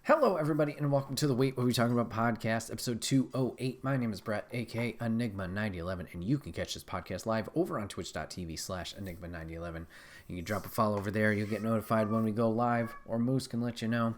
Hello, everybody, and welcome to the Wait What We Talking About podcast, episode 208. My name is Bret, aka Enigma9011, and you can catch this podcast live over on twitch.tv/Enigma9011. You can drop a follow over there. You'll get notified when we go live, or Moose can let you know.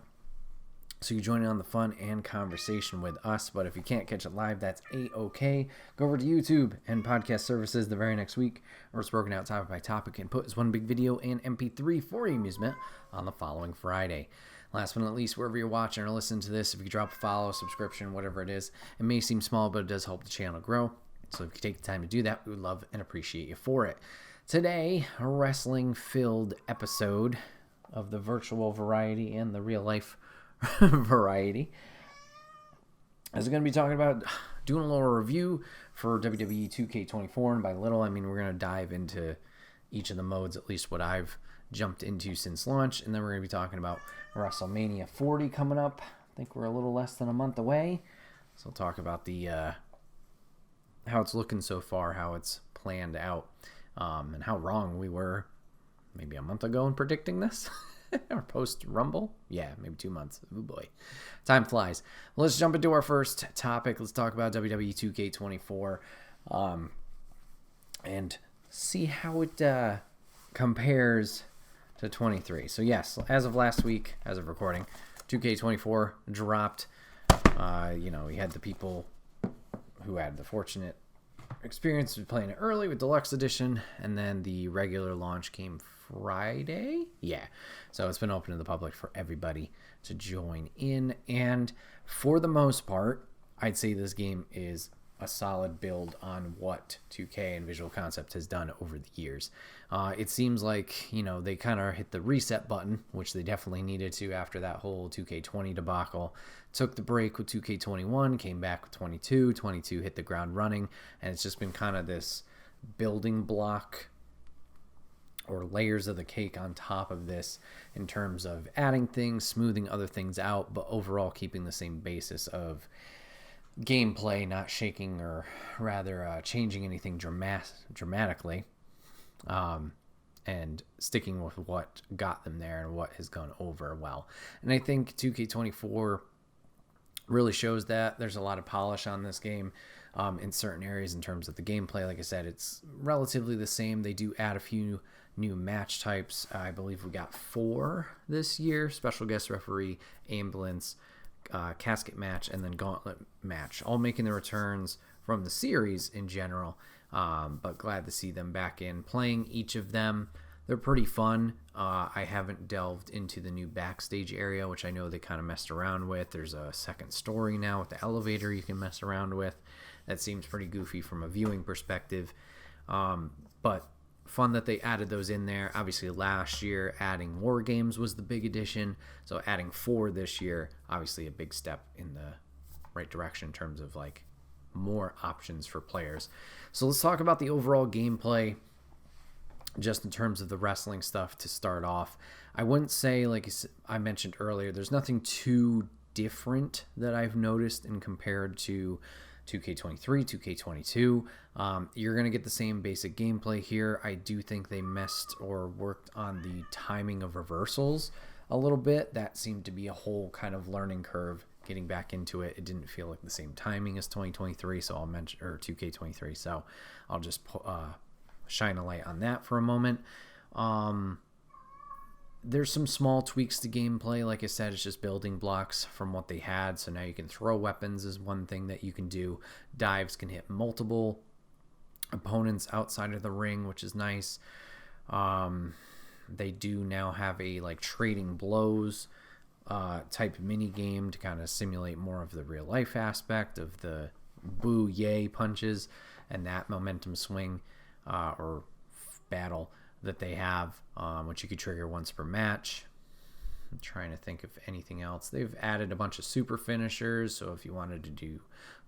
So you join in on the fun and conversation with us. But if you can't catch it live, that's A-OK. Go over to YouTube and podcast services the very next week, where it's broken out topic by topic and put as one big video and MP3 for your amusement on the following Friday. Last but not least, wherever you're watching or listening to this, if you drop a follow, subscription, whatever it is, it may seem small, but it does help the channel grow. So if you take the time to do that, we would love and appreciate you for it. Today, a wrestling-filled episode of the virtual variety and the real-life variety. As we're going to be talking about doing a little review for WWE2K24, and by little, I mean we're going to dive into each of the modes, at least what I've jumped into since launch, and then we're going to be talking about WrestleMania 40 coming up. I think we're a little less than a month away, so we'll talk about the how it's looking so far, how it's planned out, and how wrong we were maybe a month ago in predicting this. Or post Rumble? Yeah, maybe 2 months. Oh boy. Time flies. Well, let's jump into our first topic. Let's talk about WWE2K24 and see how it compares to 23. So yes, as of last week, as of recording, 2K24 dropped. We had the people who had the fortunate experience of playing it early with Deluxe Edition, and then the regular launch came Friday. Yeah, so it's been open to the public for everybody to join in, and for the most part, I'd say this game is a solid build on what 2K and Visual Concept has done over the years. It seems like, they kind of hit the reset button, which they definitely needed to after that whole 2K20 debacle. Took the break with 2K21, came back with 22. 22 hit the ground running, and it's just been kind of this building block or layers of the cake on top of this in terms of adding things, smoothing other things out, but overall keeping the same basis of gameplay, not shaking or rather changing anything dramatically, and sticking with what got them there and what has gone over well. And I think 2K24 really shows that. There's a lot of polish on this game in certain areas in terms of the gameplay. Like I said, it's relatively the same. They do add a few new match types. I believe we got 4 this year: special guest referee, ambulance, casket match, and then gauntlet match, all making the returns from the series in general, but glad to see them back in playing each of them. They're pretty fun. I haven't delved into the new backstage area, which I know they kind of messed around with. There's a second story now with the elevator you can mess around with. That seems pretty goofy from a viewing perspective, but fun that they added those in there. Obviously last year adding war games was the big addition, so adding 4 this year, obviously a big step in the right direction in terms of like more options for players. So let's talk about the overall gameplay just in terms of the wrestling stuff to start off. I wouldn't say, like I mentioned earlier, there's nothing too different that I've noticed and compared to 2K23, 2K22. You're going to get the same basic gameplay here. I do think they messed or worked on the timing of reversals a little bit. That seemed to be a whole kind of learning curve getting back into it. It didn't feel like the same timing as 2023, so I'll mention, or 2K23, so I'll just shine a light on that for a moment. There's some small tweaks to gameplay. Like I said, it's just building blocks from what they had. So now you can throw weapons is one thing that you can do. Dives can hit multiple opponents outside of the ring, which is nice. They do now have a like trading blows type mini game to kind of simulate more of the real life aspect of the boo yay punches and that momentum swing or battle that they have, which you could trigger once per match. I'm trying to think of anything else. They've added a bunch of super finishers, so if you wanted to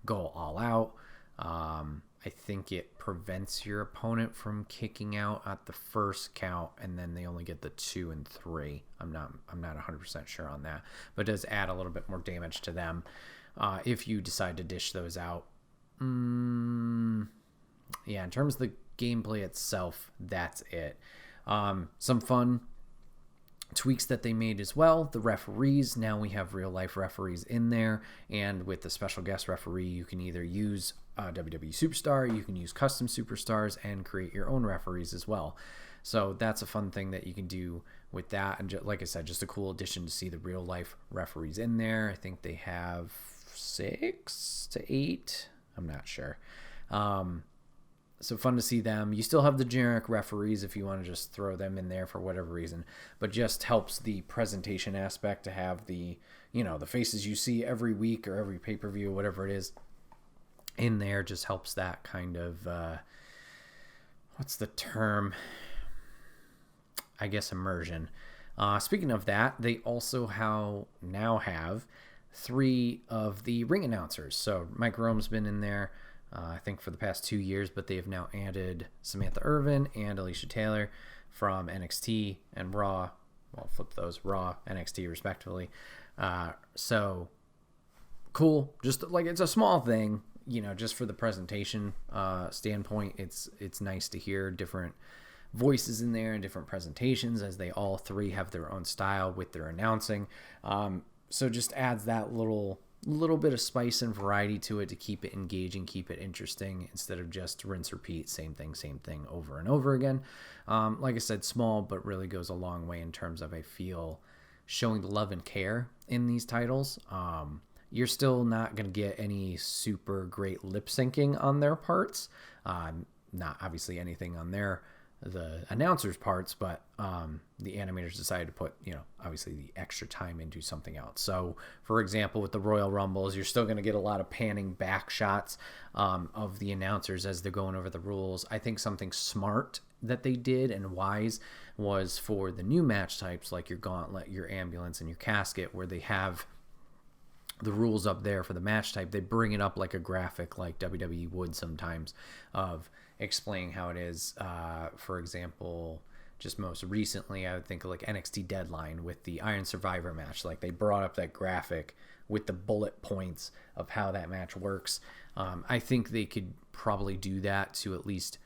go all out, I think it prevents your opponent from kicking out at the first count, and then they only get the 2 and 3. I'm not 100% sure on that, but it does add a little bit more damage to them if you decide to dish those out. Yeah, in terms of the gameplay itself, that's it. Some fun tweaks that they made as well. The referees, now we have real life referees in there, and with the special guest referee, you can either use a WWE superstar, you can use custom superstars, and create your own referees as well. So that's a fun thing that you can do with that. And like I said, just a cool addition to see the real life referees in there. I think they have 6 to 8. I'm not sure. So fun to see them. You still have the generic referees if you want to just throw them in there for whatever reason, but just helps the presentation aspect to have the, the faces you see every week or every pay-per-view, whatever it is, in there. Just helps that kind of, what's the term? I guess immersion. Speaking of that, they also now have 3 of the ring announcers. So Mike Rome's been in there, I think for the past 2 years, but they have now added Samantha Irvin and Alicia Taylor from NXT and Raw. Well, flip those, Raw, NXT respectively. So cool. Just like, it's a small thing, just for the presentation standpoint. It's nice to hear different voices in there and different presentations, as they all 3 have their own style with their announcing. So just adds that little bit of spice and variety to it to keep it engaging, keep it interesting, instead of just rinse repeat, same thing over and over again. Like I said, small, but really goes a long way in terms of, I feel, showing love and care in these titles. You're still not going to get any super great lip syncing on their parts. Not obviously anything on the announcers' parts, but the animators decided to put, obviously the extra time into something else. So, for example, with the Royal Rumbles, you're still going to get a lot of panning back shots of the announcers as they're going over the rules. I think something smart that they did and wise was for the new match types, like your gauntlet, your ambulance, and your casket, where they have the rules up there for the match type. They bring it up like a graphic, like WWE would sometimes, of explaining how it is. For example, just most recently, I would think of like NXT Deadline with the Iron Survivor match. Like, they brought up that graphic with the bullet points of how that match works. I think they could probably do that to at least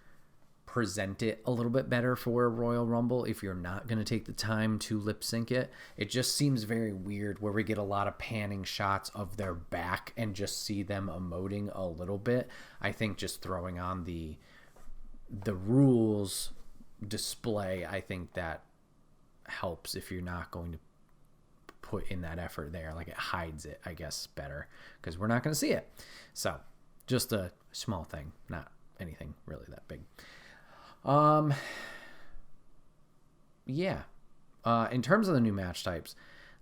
present it a little bit better for a Royal Rumble if you're not going to take the time to lip sync it. It just seems very weird where we get a lot of panning shots of their back and just see them emoting a little bit. I think just throwing on the rules display, I think that helps if you're not going to put in that effort there. Like, it hides it, I guess, better, because we're not going to see it. So just a small thing, not anything really that big. In terms of the new match types,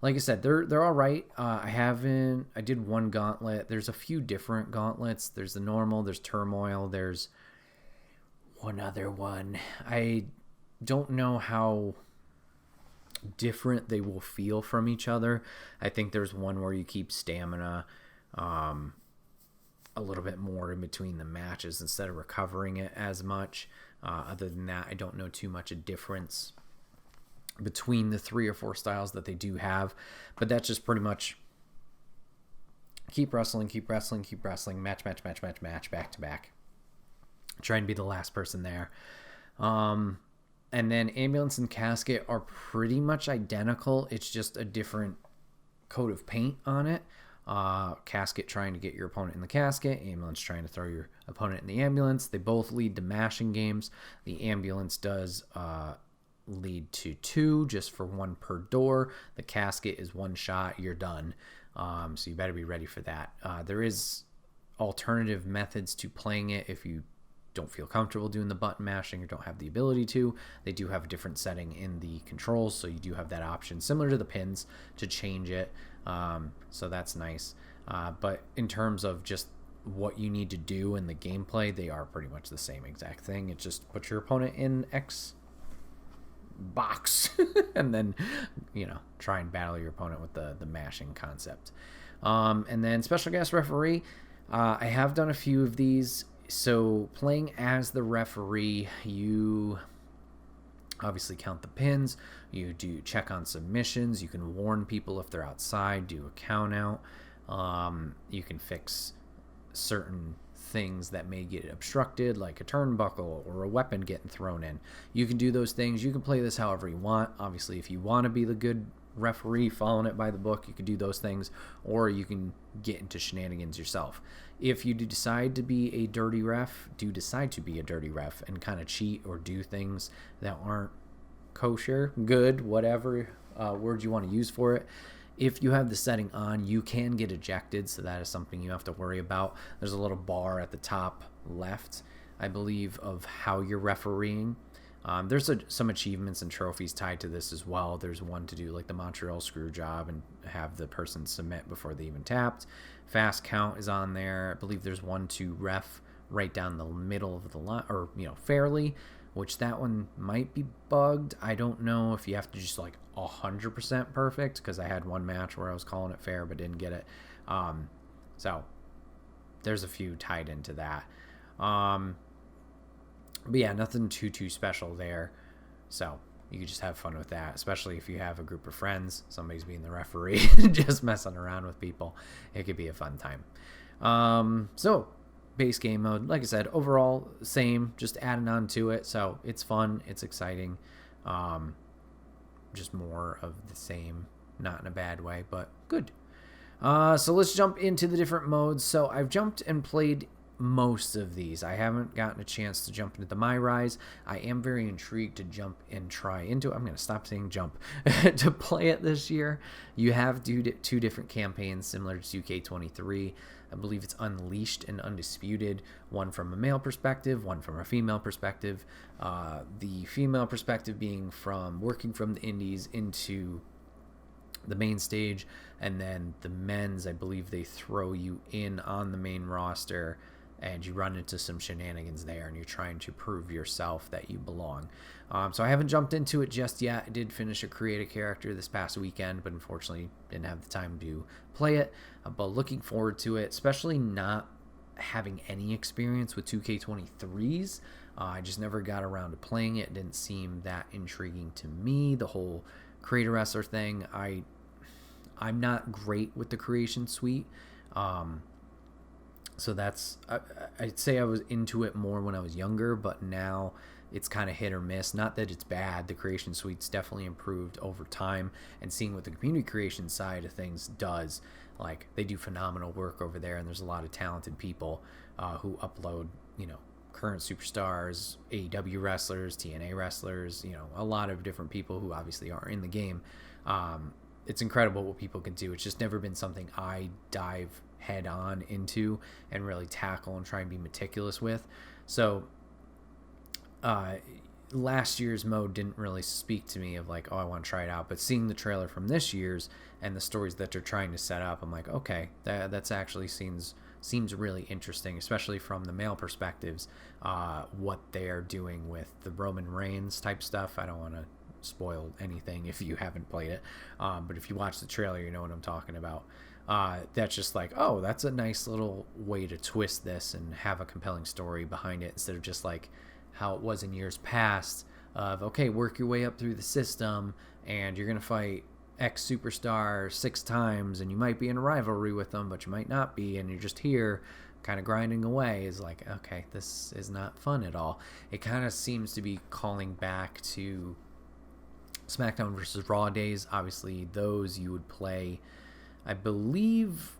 like I said, they're all right. I did one gauntlet. There's a few different gauntlets. There's the normal, there's turmoil, there's one other one. I don't know how different they will feel from each other. I think there's one where you keep stamina a little bit more in between the matches instead of recovering it as much. Other than that, I don't know too much a difference between the 3 or 4 styles that they do have, but that's just pretty much keep wrestling, match, back to back. Try and be the last person there. And then ambulance and casket are pretty much identical. It's just a different coat of paint on it. Casket trying to get your opponent in the casket, ambulance trying to throw your opponent in the ambulance. They both lead to mashing games. The ambulance does lead to 2, just for 1 per door. The casket is 1 shot, you're done. So you better be ready for that. There is alternative methods to playing it if you don't feel comfortable doing the button mashing or don't have the ability to. They do have a different setting in the controls, so you do have that option, similar to the pins, to change it. So that's nice. But in terms of just what you need to do in the gameplay, they are pretty much the same exact thing. It's just put your opponent in X box and then, try and battle your opponent with the mashing concept. And then special guest referee. I have done a few of these. So playing as the referee, you obviously count the pins, you do check on submissions, you can warn people if they're outside, do a count out, you can fix certain things that may get obstructed, like a turnbuckle or a weapon getting thrown in. You can do those things. You can play this however you want. Obviously, if you want to be the good referee following it by the book, you can do those things, or you can get into shenanigans yourself. If you decide to be a dirty ref, and kind of cheat or do things that aren't kosher, good, whatever word you want to use for it. If you have the setting on, you can get ejected, so that is something you have to worry about. There's a little bar at the top left, I believe, of how you're refereeing. There's some achievements and trophies tied to this as well. There's one to do like the Montreal screw job and have the person submit before they even tapped. Fast count is on there. I believe there's one to ref right down the middle of the line, or fairly, which that one might be bugged. I don't know if you have to just like 100% perfect, because I had one match where I was calling it fair but didn't get it. So there's a few tied into that. But yeah, nothing too special there. So you can just have fun with that, especially if you have a group of friends, somebody's being the referee, just messing around with people. It could be a fun time. So base game mode, like I said, overall same, just adding on to it. So it's fun, it's exciting. Just more of the same, not in a bad way, but good. So let's jump into the different modes. So I've jumped and played most of these. I haven't gotten a chance to jump into the My Rise. I am very intrigued to jump and try into it. I'm going to stop saying jump to play it this year. You have two different campaigns similar to 2K23. I believe it's Unleashed and Undisputed, one from a male perspective, one from a female perspective. The female perspective being from working from the indies into the main stage, and then the men's, I believe they throw you in on the main roster and you run into some shenanigans there and you're trying to prove yourself that you belong. So I haven't jumped into it just yet. I did finish a create a character this past weekend, but unfortunately didn't have the time to play it. But looking forward to it, especially not having any experience with 2K23s. I just never got around to playing it. It didn't seem that intriguing to me, the whole creator wrestler thing. I'm not great with the creation suite. So that's, I'd say I was into it more when I was younger, but now it's kind of hit or miss. Not that it's bad. The creation suite's definitely improved over time, and seeing what the community creation side of things does, like they do phenomenal work over there, and there's a lot of talented people who upload, current superstars, AEW wrestlers, TNA wrestlers, a lot of different people who obviously are in the game. It's incredible what people can do. It's just never been something I dive head on into and really tackle and try and be meticulous with. So last year's mode didn't really speak to me of like, oh, I want to try it out. But seeing the trailer from this year's and the stories that they're trying to set up, I'm like, okay, that's actually seems really interesting, especially from the male perspectives, what they're doing with the Roman Reigns type stuff. I don't want to spoil anything if you haven't played it, but if you watch the trailer, you know what I'm talking about. That's just like, oh, that's a nice little way to twist this and have a compelling story behind it, instead of just like how it was in years past of, okay, work your way up through the system and you're gonna fight X superstar 6 times and you might be in a rivalry with them, but you might not be, and you're just here kind of grinding away. Is like, okay, this is not fun at all. It kind of seems to be calling back to SmackDown versus Raw days. Obviously those you would play, I believe,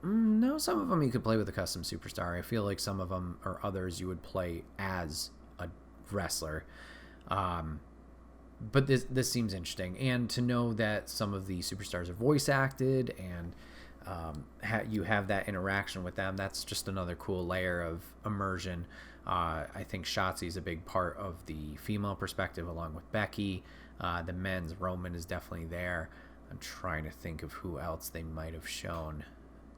no, some of them you could play with a custom superstar. I feel like some of them or others you would play as a wrestler. But this seems interesting, and to know that some of the superstars are voice acted and you have that interaction with them, that's just another cool layer of immersion. I think Shotzi is a big part of the female perspective along with Becky. The men's, Roman is definitely there. I'm trying to think of who else they might have shown.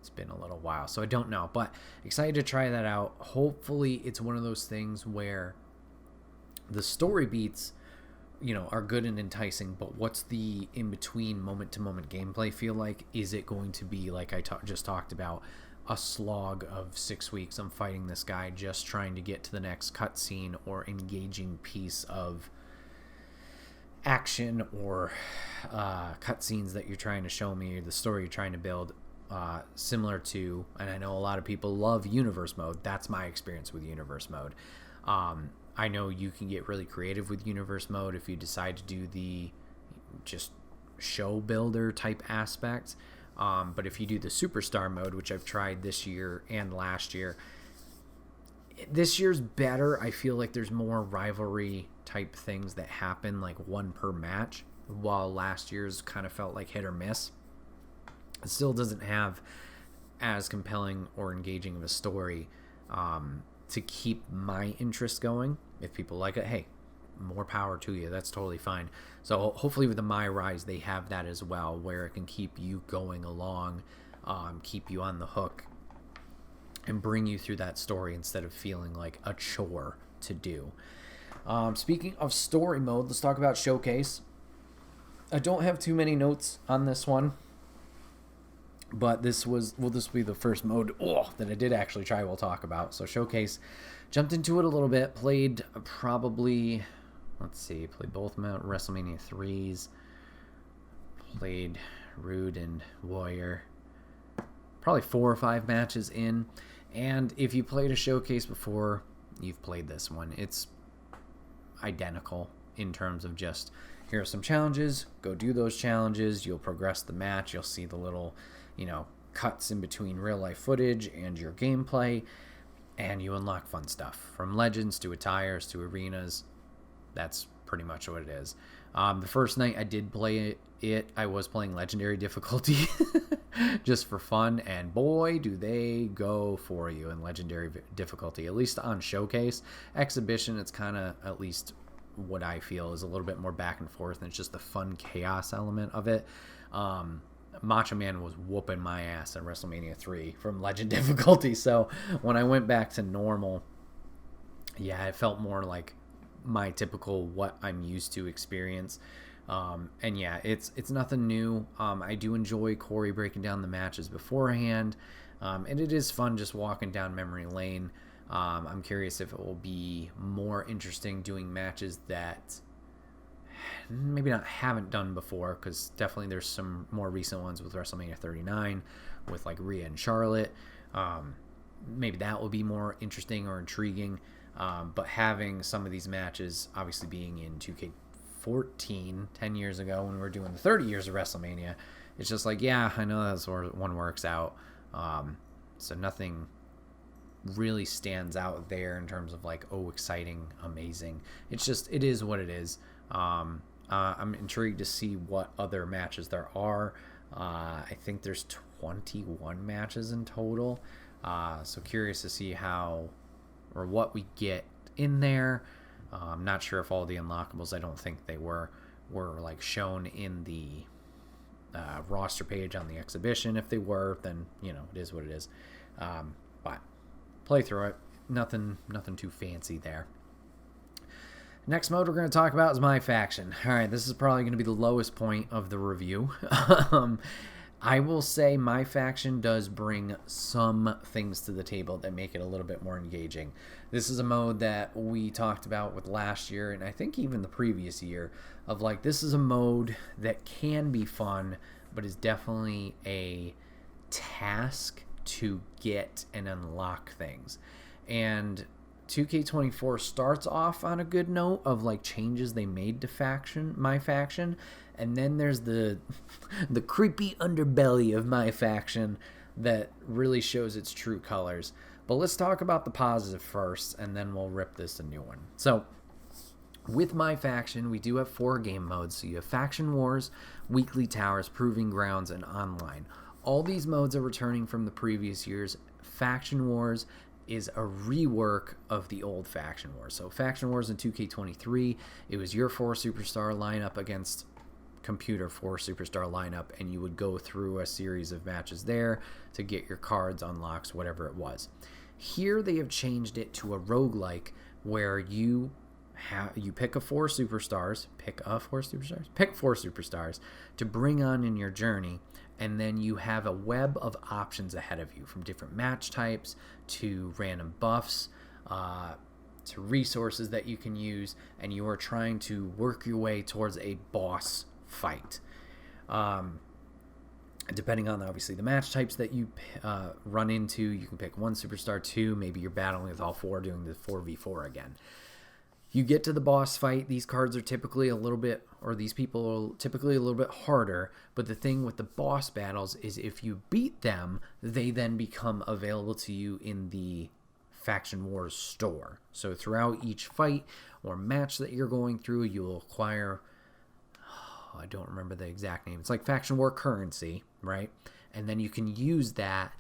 It's been a little while, so I don't know, but excited to try that out. Hopefully it's one of those things where the story beats, are good and enticing, but what's the in-between moment-to-moment gameplay feel like? Is it going to be, like I just talked about, a slog of 6 weeks? I'm fighting this guy just trying to get to the next cutscene or engaging piece of action or cutscenes that you're trying to show me, or the story you're trying to build. similar to, and I know a lot of people love universe mode. That's my experience with universe mode. I know you can get really creative with universe mode if you decide to do the just show builder type aspect. But if you do the superstar mode, which I've tried this year and last year, this year's better. I feel like there's more rivalry type things that happen, like one per match, while last year's kind of felt like hit or miss. It still doesn't have as compelling or engaging of a story to keep my interest going. If people like it, hey, more power to you. That's totally fine. So hopefully with the My Rise, they have that as well, where it can keep you going along, keep you on the hook, and bring you through that story instead of feeling like a chore to do. Speaking of story mode, let's talk about Showcase. I don't have too many notes on this one, but this will be the first mode that I did actually try. We'll talk about. So Showcase, jumped into it a little bit, played probably, played both WrestleMania 3s, played Rude and Warrior, probably 4 or 5 matches in. And if you played a Showcase before, you've played this one. It's identical in terms of just, here are some challenges, go do those challenges, you'll progress the match, you'll see the little, cuts in between real life footage and your gameplay, and you unlock fun stuff. From legends to attires to arenas, that's pretty much what it is. The first night I did play it, I was playing legendary difficulty just for fun, and boy, do they go for you in legendary difficulty, at least on Showcase. Exhibition, it's kind of, at least what I feel, is a little bit more back and forth, and it's just the fun chaos element of it. Macho Man was whooping my ass in WrestleMania 3 from legend difficulty, so when I went back to normal, yeah, it felt more like my typical what I'm used to experience. And yeah, it's nothing new. I do enjoy Corey breaking down the matches beforehand, and it is fun just walking down memory lane. I'm curious if it will be more interesting doing matches that maybe not haven't done before, because definitely there's some more recent ones with WrestleMania 39 with like Rhea and Charlotte. Maybe that will be more interesting or intriguing. But having some of these matches obviously being in 2K14 10 years ago when we were doing the 30 years of WrestleMania, it's just like, yeah, I know that's where one works out. So nothing really stands out there in terms of like, oh, exciting, amazing. It's just, it is what it is. I'm intrigued to see what other matches there are. I think there's 21 matches in total. So curious to see how or what we get in there. I'm not sure if all the unlockables, I don't think they were like shown in the roster page on the exhibition. If they were, then it is what it is. But play through it, nothing too fancy there. Next mode we're going to talk about is My Faction. All right, this is probably going to be the lowest point of the review. I will say My Faction does bring some things to the table that make it a little bit more engaging. This is a mode that we talked about with last year, and I think even the previous year, of like, this is a mode that can be fun, but is definitely a task to get and unlock things. And 2K24 starts off on a good note of like changes they made to My Faction, and then there's the creepy underbelly of My Faction that really shows its true colors. But let's talk about the positive first, and then we'll rip this a new one. So with My Faction, we do have 4 game modes. So you have Faction Wars, Weekly Towers, Proving Grounds, and Online. All these modes are returning from the previous years. Faction Wars is a rework of the old Faction Wars. So Faction Wars in 2K23, it was your 4 superstar lineup against computer 4 superstar lineup, and you would go through a series of matches there to get your cards, unlocks, whatever it was. Here they have changed it to a roguelike where you pick 4 superstars to bring on in your journey, and then you have a web of options ahead of you, from different match types to random buffs to resources that you can use, and you are trying to work your way towards a boss fight. Depending on obviously the match types that you run into, you can pick one superstar, two, maybe you're battling with all four, doing the 4v4 again. You get to the boss fight, these cards are typically a little bit, or these people are typically a little bit harder, but the thing with the boss battles is if you beat them, they then become available to you in the Faction Wars store. So throughout each fight or match that you're going through, you'll acquire, I don't remember the exact name, it's like Faction War currency, right? And then you can use that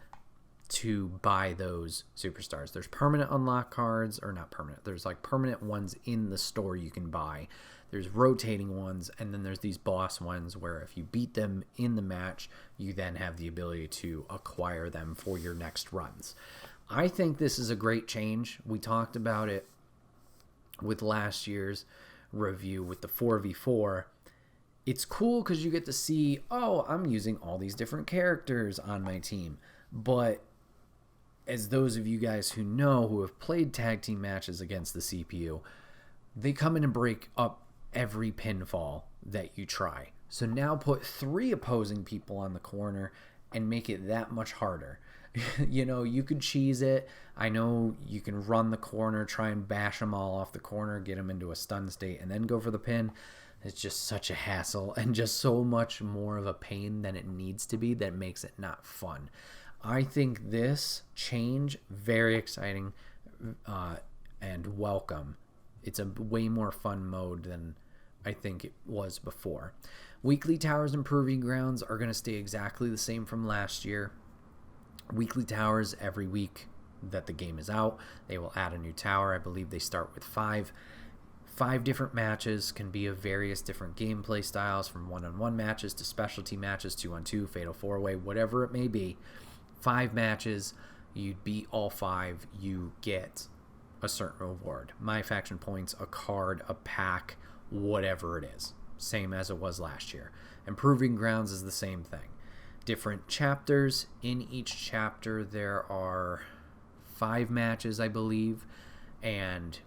to buy those superstars. There's permanent unlock cards, or not permanent, there's like permanent ones in the store you can buy. There's rotating ones, and then there's these boss ones where if you beat them in the match, you then have the ability to acquire them for your next runs. I think this is a great change. We talked about it with last year's review with the 4v4. It's cool because you get to see, oh, I'm using all these different characters on my team. But as those of you guys who know, who have played tag team matches against the CPU, they come in and break up every pinfall that you try. So now put 3 opposing people on the corner and make it that much harder. You know, you could cheese it. I know you can run the corner, try and bash them all off the corner, get them into a stun state, and then go for the pin. It's just such a hassle and just so much more of a pain than it needs to be that makes it not fun. I think this change, very exciting and welcome. It's a way more fun mode than I think it was before. Weekly towers and proving grounds are going to stay exactly the same from last year. Weekly towers every week that the game is out, they will add a new tower. I believe they start with 5. 5 different matches, can be of various different gameplay styles, from one-on-one matches to specialty matches, 2-on-2, fatal 4-way, whatever it may be. 5 matches, you beat all 5, you get a certain reward. My faction points, a card, a pack, whatever it is. Same as it was last year. And Proving Grounds is the same thing. Different chapters. In each chapter there are 5 matches, I believe, and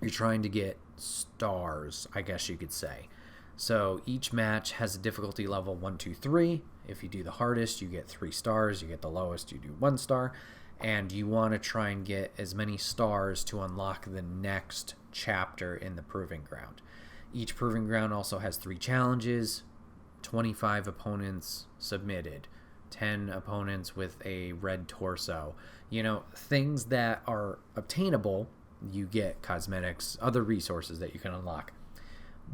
you're trying to get stars, I guess you could say. So each match has a difficulty level 1, 2, 3. If you do the hardest, you get 3 stars. You get the lowest, you do 1 star. And you want to try and get as many stars to unlock the next chapter in the Proving Ground. Each Proving Ground also has 3 challenges. 25 opponents submitted. 10 opponents with a red torso. You know, things that are obtainable. You get cosmetics, other resources that you can unlock.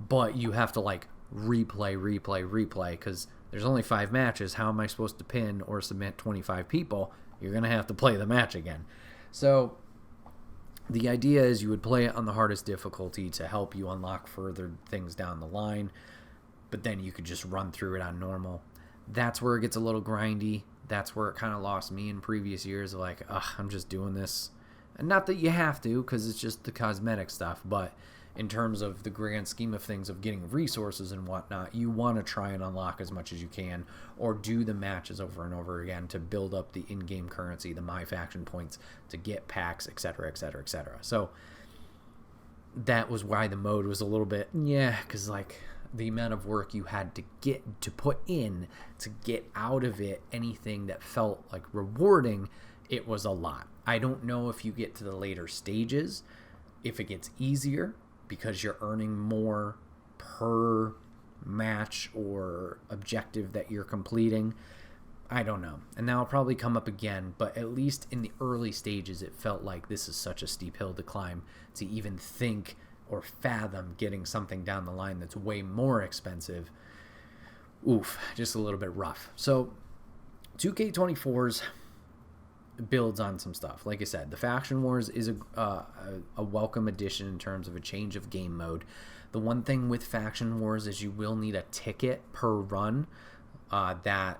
But you have to like replay, because there's only 5 matches. How am I supposed to pin or submit 25 people? You're going to have to play the match again. So the idea is you would play it on the hardest difficulty to help you unlock further things down the line. But then you could just run through it on normal. That's where it gets a little grindy. That's where it kind of lost me in previous years. Like, I'm just doing this. And not that you have to, because it's just the cosmetic stuff. But in terms of the grand scheme of things of getting resources and whatnot, you want to try and unlock as much as you can, or do the matches over and over again to build up the in-game currency, the My Faction points, to get packs, etc., etc., etc. So that was why the mode was a little bit, because like the amount of work you had to put in to get out of it anything that felt like rewarding, it was a lot. I don't know if you get to the later stages, if it gets easier because you're earning more per match or objective that you're completing. I don't know. And that'll probably come up again, but at least in the early stages, it felt like this is such a steep hill to climb to even think or fathom getting something down the line that's way more expensive. Oof, just a little bit rough. So 2K24's builds on some stuff. Like I said, the Faction Wars is a welcome addition in terms of a change of game mode. The one thing with Faction Wars is you will need a ticket per run that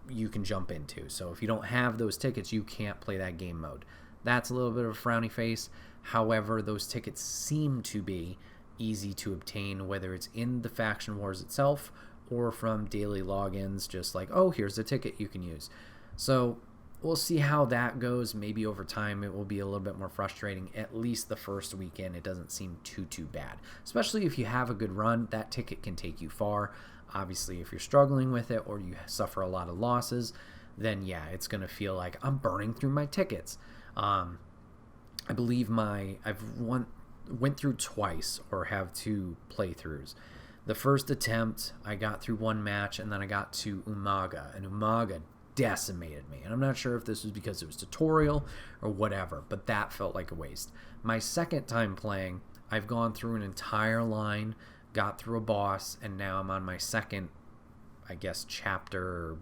you can jump into. So if you don't have those tickets, you can't play that game mode. That's a little bit of a frowny face. However, those tickets seem to be easy to obtain, whether it's in the Faction Wars itself or from daily logins, just like, oh, here's a ticket you can use. So we'll see how that goes. Maybe over time it will be a little bit more frustrating. At least the first weekend, it doesn't seem too bad. Especially if you have a good run, that ticket can take you far. Obviously, if you're struggling with it or you suffer a lot of losses, then yeah, it's going to feel like I'm burning through my tickets. I believe went through twice or have 2 playthroughs. The first attempt, I got through 1 match, and then I got to Umaga, and Umaga decimated me. And I'm not sure if this was because it was tutorial or whatever, but that felt like a waste. My second time playing, I've gone through an entire line, got through a boss, and now I'm on my second, I guess, chapter,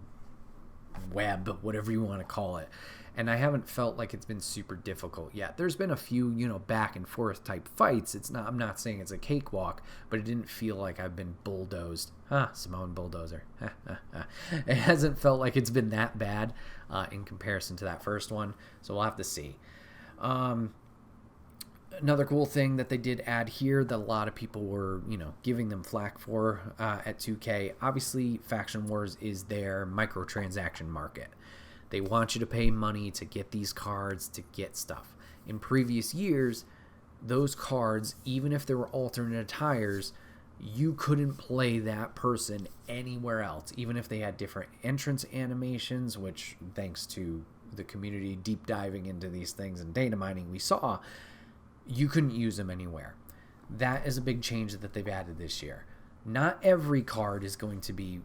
web, whatever you want to call it. And I haven't felt like it's been super difficult yet. There's been a few, back and forth type fights. I'm not saying it's a cakewalk, but it didn't feel like I've been bulldozed. Simone Bulldozer. It hasn't felt like it's been that bad in comparison to that first one. So we'll have to see. Another cool thing that they did add here that a lot of people were, giving them flack for at 2K. Obviously, Faction Wars is their microtransaction market. They want you to pay money to get these cards, to get stuff. In previous years, those cards, even if there were alternate attires, you couldn't play that person anywhere else, even if they had different entrance animations, which, thanks to the community deep diving into these things and data mining we saw, you couldn't use them anywhere. That is a big change that they've added this year. Not every card is going to be,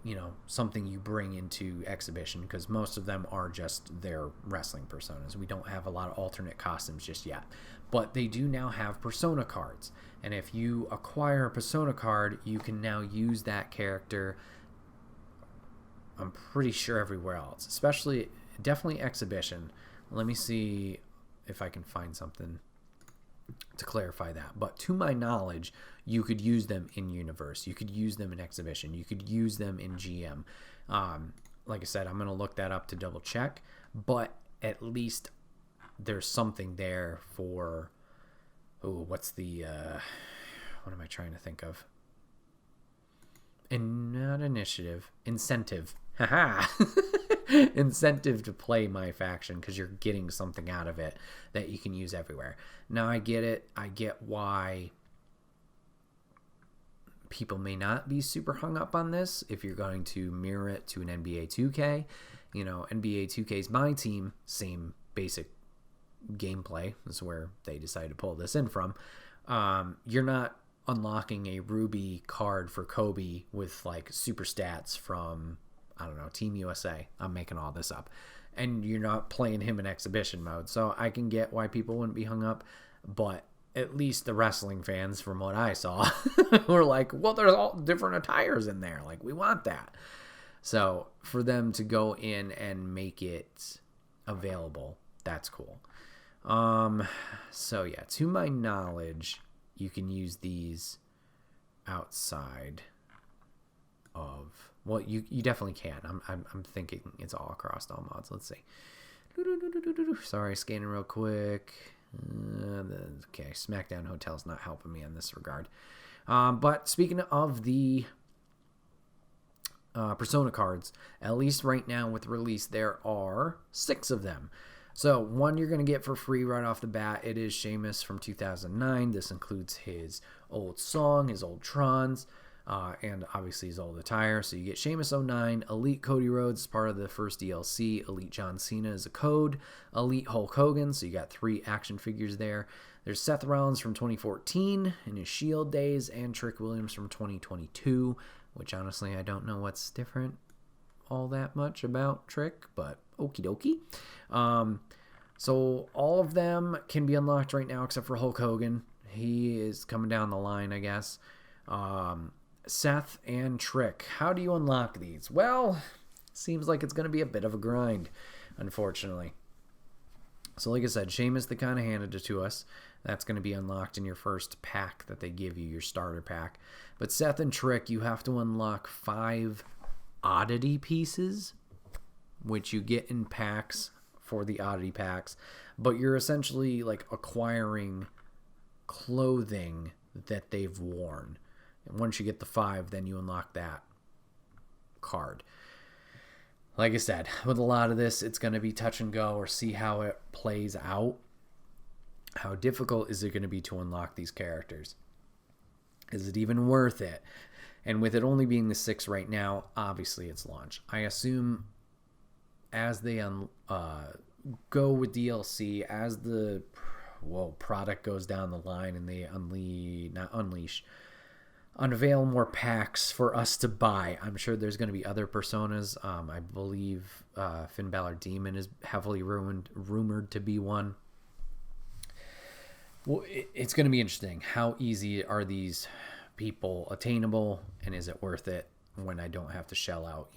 something you bring into exhibition, because most of them are just their wrestling personas. We don't have a lot of alternate costumes just yet. But they do now have persona cards. And if you acquire a persona card, you can now use that character, I'm pretty sure, everywhere else. Definitely exhibition. Let me see if I can find something to clarify that. But to my knowledge, you could use them in Universe. You could use them in Exhibition. You could use them in GM. Like I said, I'm going to look that up to double check. But at least there's something there for... what am I trying to think of? Not initiative. Incentive. Haha! Incentive to play my faction, because you're getting something out of it that you can use everywhere. Now, I get it. I get why people may not be super hung up on this if you're going to mirror it to an NBA 2K. NBA 2K is my team, same basic gameplay. This is where they decided to pull this in from. You're not unlocking a Ruby card for Kobe with like super stats from, I don't know, Team USA. I'm making all this up. And you're not playing him in exhibition mode. So I can get why people wouldn't be hung up. But at least the wrestling fans, from what I saw, were like, well, there's all different attires in there. Like, we want that. So for them to go in and make it available, that's cool. So yeah, to my knowledge, you can use these outside of... Well, you definitely can. I'm thinking it's all across all mods. Let's see. Sorry, scanning real quick. Okay, SmackDown Hotel's not helping me in this regard. But speaking of the Persona cards, at least right now with release, there are 6 of them. So one you're going to get for free right off the bat. It is Sheamus from 2009. This includes his old song, his old Trons, and obviously his old attire. So you get Sheamus 09, Elite Cody Rhodes as part of the first DLC, Elite John Cena as a code, Elite Hulk Hogan, so you got 3 action figures there. There's Seth Rollins from 2014 in his Shield days, and Trick Williams from 2022, which honestly I don't know what's different all that much about Trick, but okie dokie. So all of them can be unlocked right now except for Hulk Hogan. He is coming down the line, I guess. Seth and Trick. How do you unlock these? Well, seems like it's going to be a bit of a grind, unfortunately. So like I said, Sheamus, they kind of handed it to us. That's going to be unlocked in your first pack that they give you, your starter pack. But Seth and Trick, you have to unlock 5 oddity pieces, which you get in packs for the oddity packs. But you're essentially like acquiring clothing that they've worn. And once you get the 5, then you unlock that card. Like I said, with a lot of this, it's going to be touch and go, or see how it plays out. How difficult is it going to be to unlock these characters? Is it even worth it? And with it only being the 6 right now, obviously it's launch. I assume as they go with DLC, as the product goes down the line and they unveil more packs for us to buy, I'm sure there's going to be other personas. I believe Finn Balor Demon is heavily rumored to be one. Well, it's going to be interesting. How easy are these people attainable, and is it worth it when I don't have to shell out,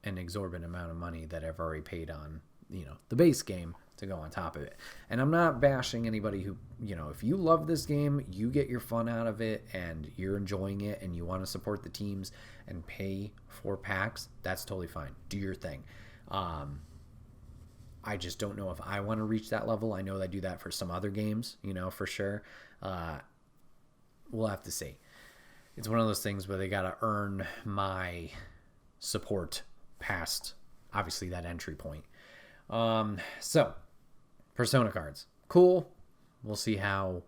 an exorbitant amount of money that I've already paid on, the base game to go on top of it. And I'm not bashing anybody who, if you love this game, you get your fun out of it and you're enjoying it and you want to support the teams and pay for packs, that's totally fine. Do your thing. I just don't know if I want to reach that level. I know I do that for some other games, for sure. We'll have to see. It's one of those things where they got to earn my support past, obviously, that entry point. So, Persona cards. Cool. We'll see how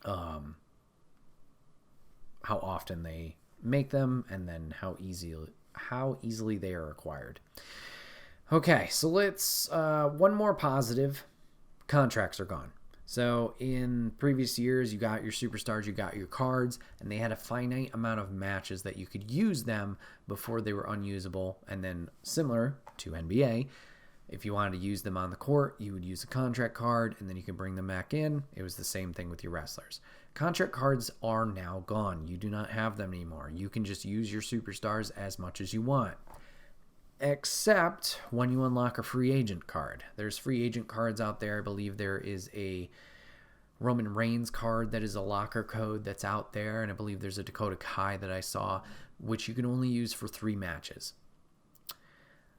often they make them and then how easily they are acquired. Okay, so let's one more positive. Contracts are gone. So in previous years, you got your superstars, you got your cards, and they had a finite amount of matches that you could use them before they were unusable. And then similar to NBA, if you wanted to use them on the court, you would use a contract card, and then you could bring them back in. It was the same thing with your wrestlers. Contract cards are now gone. You do not have them anymore. You can just use your superstars as much as you want. Except when you unlock a free agent card. There's free agent cards out there. I believe there is a Roman Reigns card that is a locker code that's out there. And I believe there's a Dakota Kai that I saw, which you can only use for 3 matches.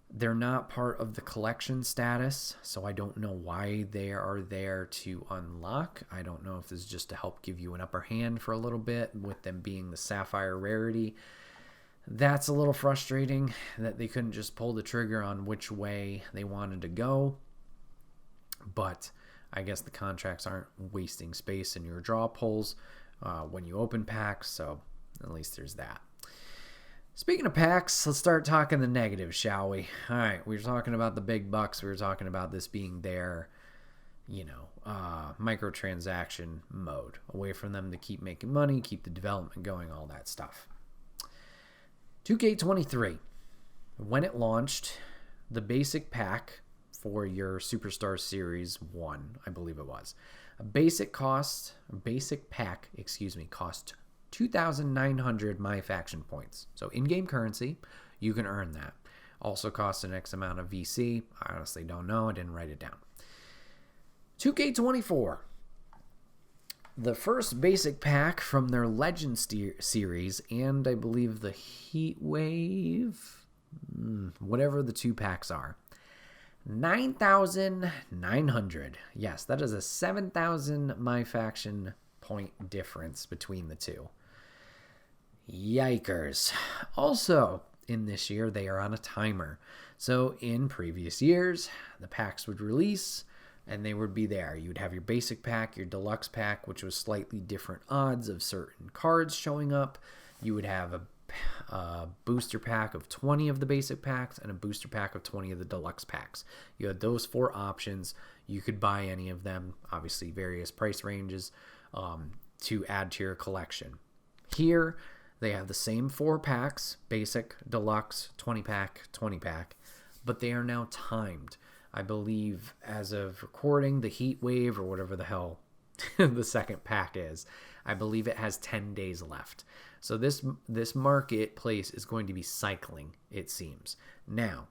They're not part of the collection status, so I don't know why they are there to unlock. I don't know if this is just to help give you an upper hand for a little bit, with them being the Sapphire rarity. That's a little frustrating that they couldn't just pull the trigger on which way they wanted to go. But I guess the contracts aren't wasting space in your draw pulls when you open packs, so at least there's that. Speaking of packs, let's start talking the negatives, shall we? All right, we were talking about the big bucks. We were talking about this being their, microtransaction mode. A way for them to keep making money, keep the development going, all that stuff. 2K23, when it launched, the basic pack for your Superstar Series 1, I believe it was, a basic pack cost 2,900 My Faction points. So in-game currency, you can earn that. Also costs an X amount of VC. I honestly don't know. I didn't write it down. 2K24. The first basic pack from their Legend series, and I believe the Heat Wave, whatever the 2 packs are. 9,900. Yes, that is a 7,000 My Faction point difference between the 2. Yikers. Also, in this year, they are on a timer. So in previous years, the packs would release and they would be there. You would have your basic pack, your deluxe pack, which was slightly different odds of certain cards showing up. You would have a booster pack of 20 of the basic packs and a booster pack of 20 of the deluxe packs. You had those 4 options. You could buy any of them, obviously various price ranges, to add to your collection. Here, they have the same 4 packs, basic, deluxe, 20 pack, but they are now timed. I believe as of recording, the Heat Wave or whatever the hell the second pack is, I believe it has 10 days left. So this marketplace is going to be cycling, it seems. Now,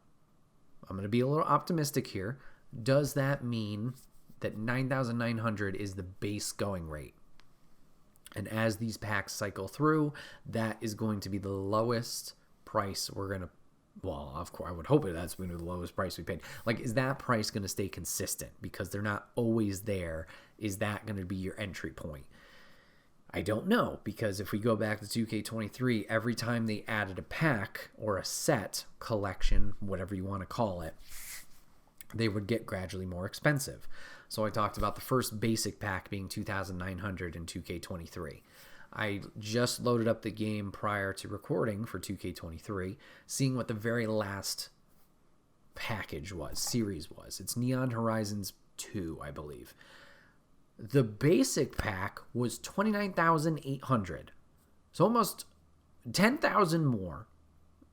I'm going to be a little optimistic here. Does that mean that 9,900 is the base going rate? And as these packs cycle through, that is going to be the lowest price we're going to, well, of course, I would hope that's going to be the lowest price we paid. Like, is that price going to stay consistent? Because they're not always there. Is that going to be your entry point? I don't know, because if we go back to 2K23, every time they added a pack or a set, collection, whatever you want to call it, they would get gradually more expensive. So I talked about the first basic pack being 2,900 in 2K23. I just loaded up the game prior to recording for 2K23, seeing what the very last series was. It's Neon Horizons 2, I believe. The basic pack was 29,800. So almost 10,000 more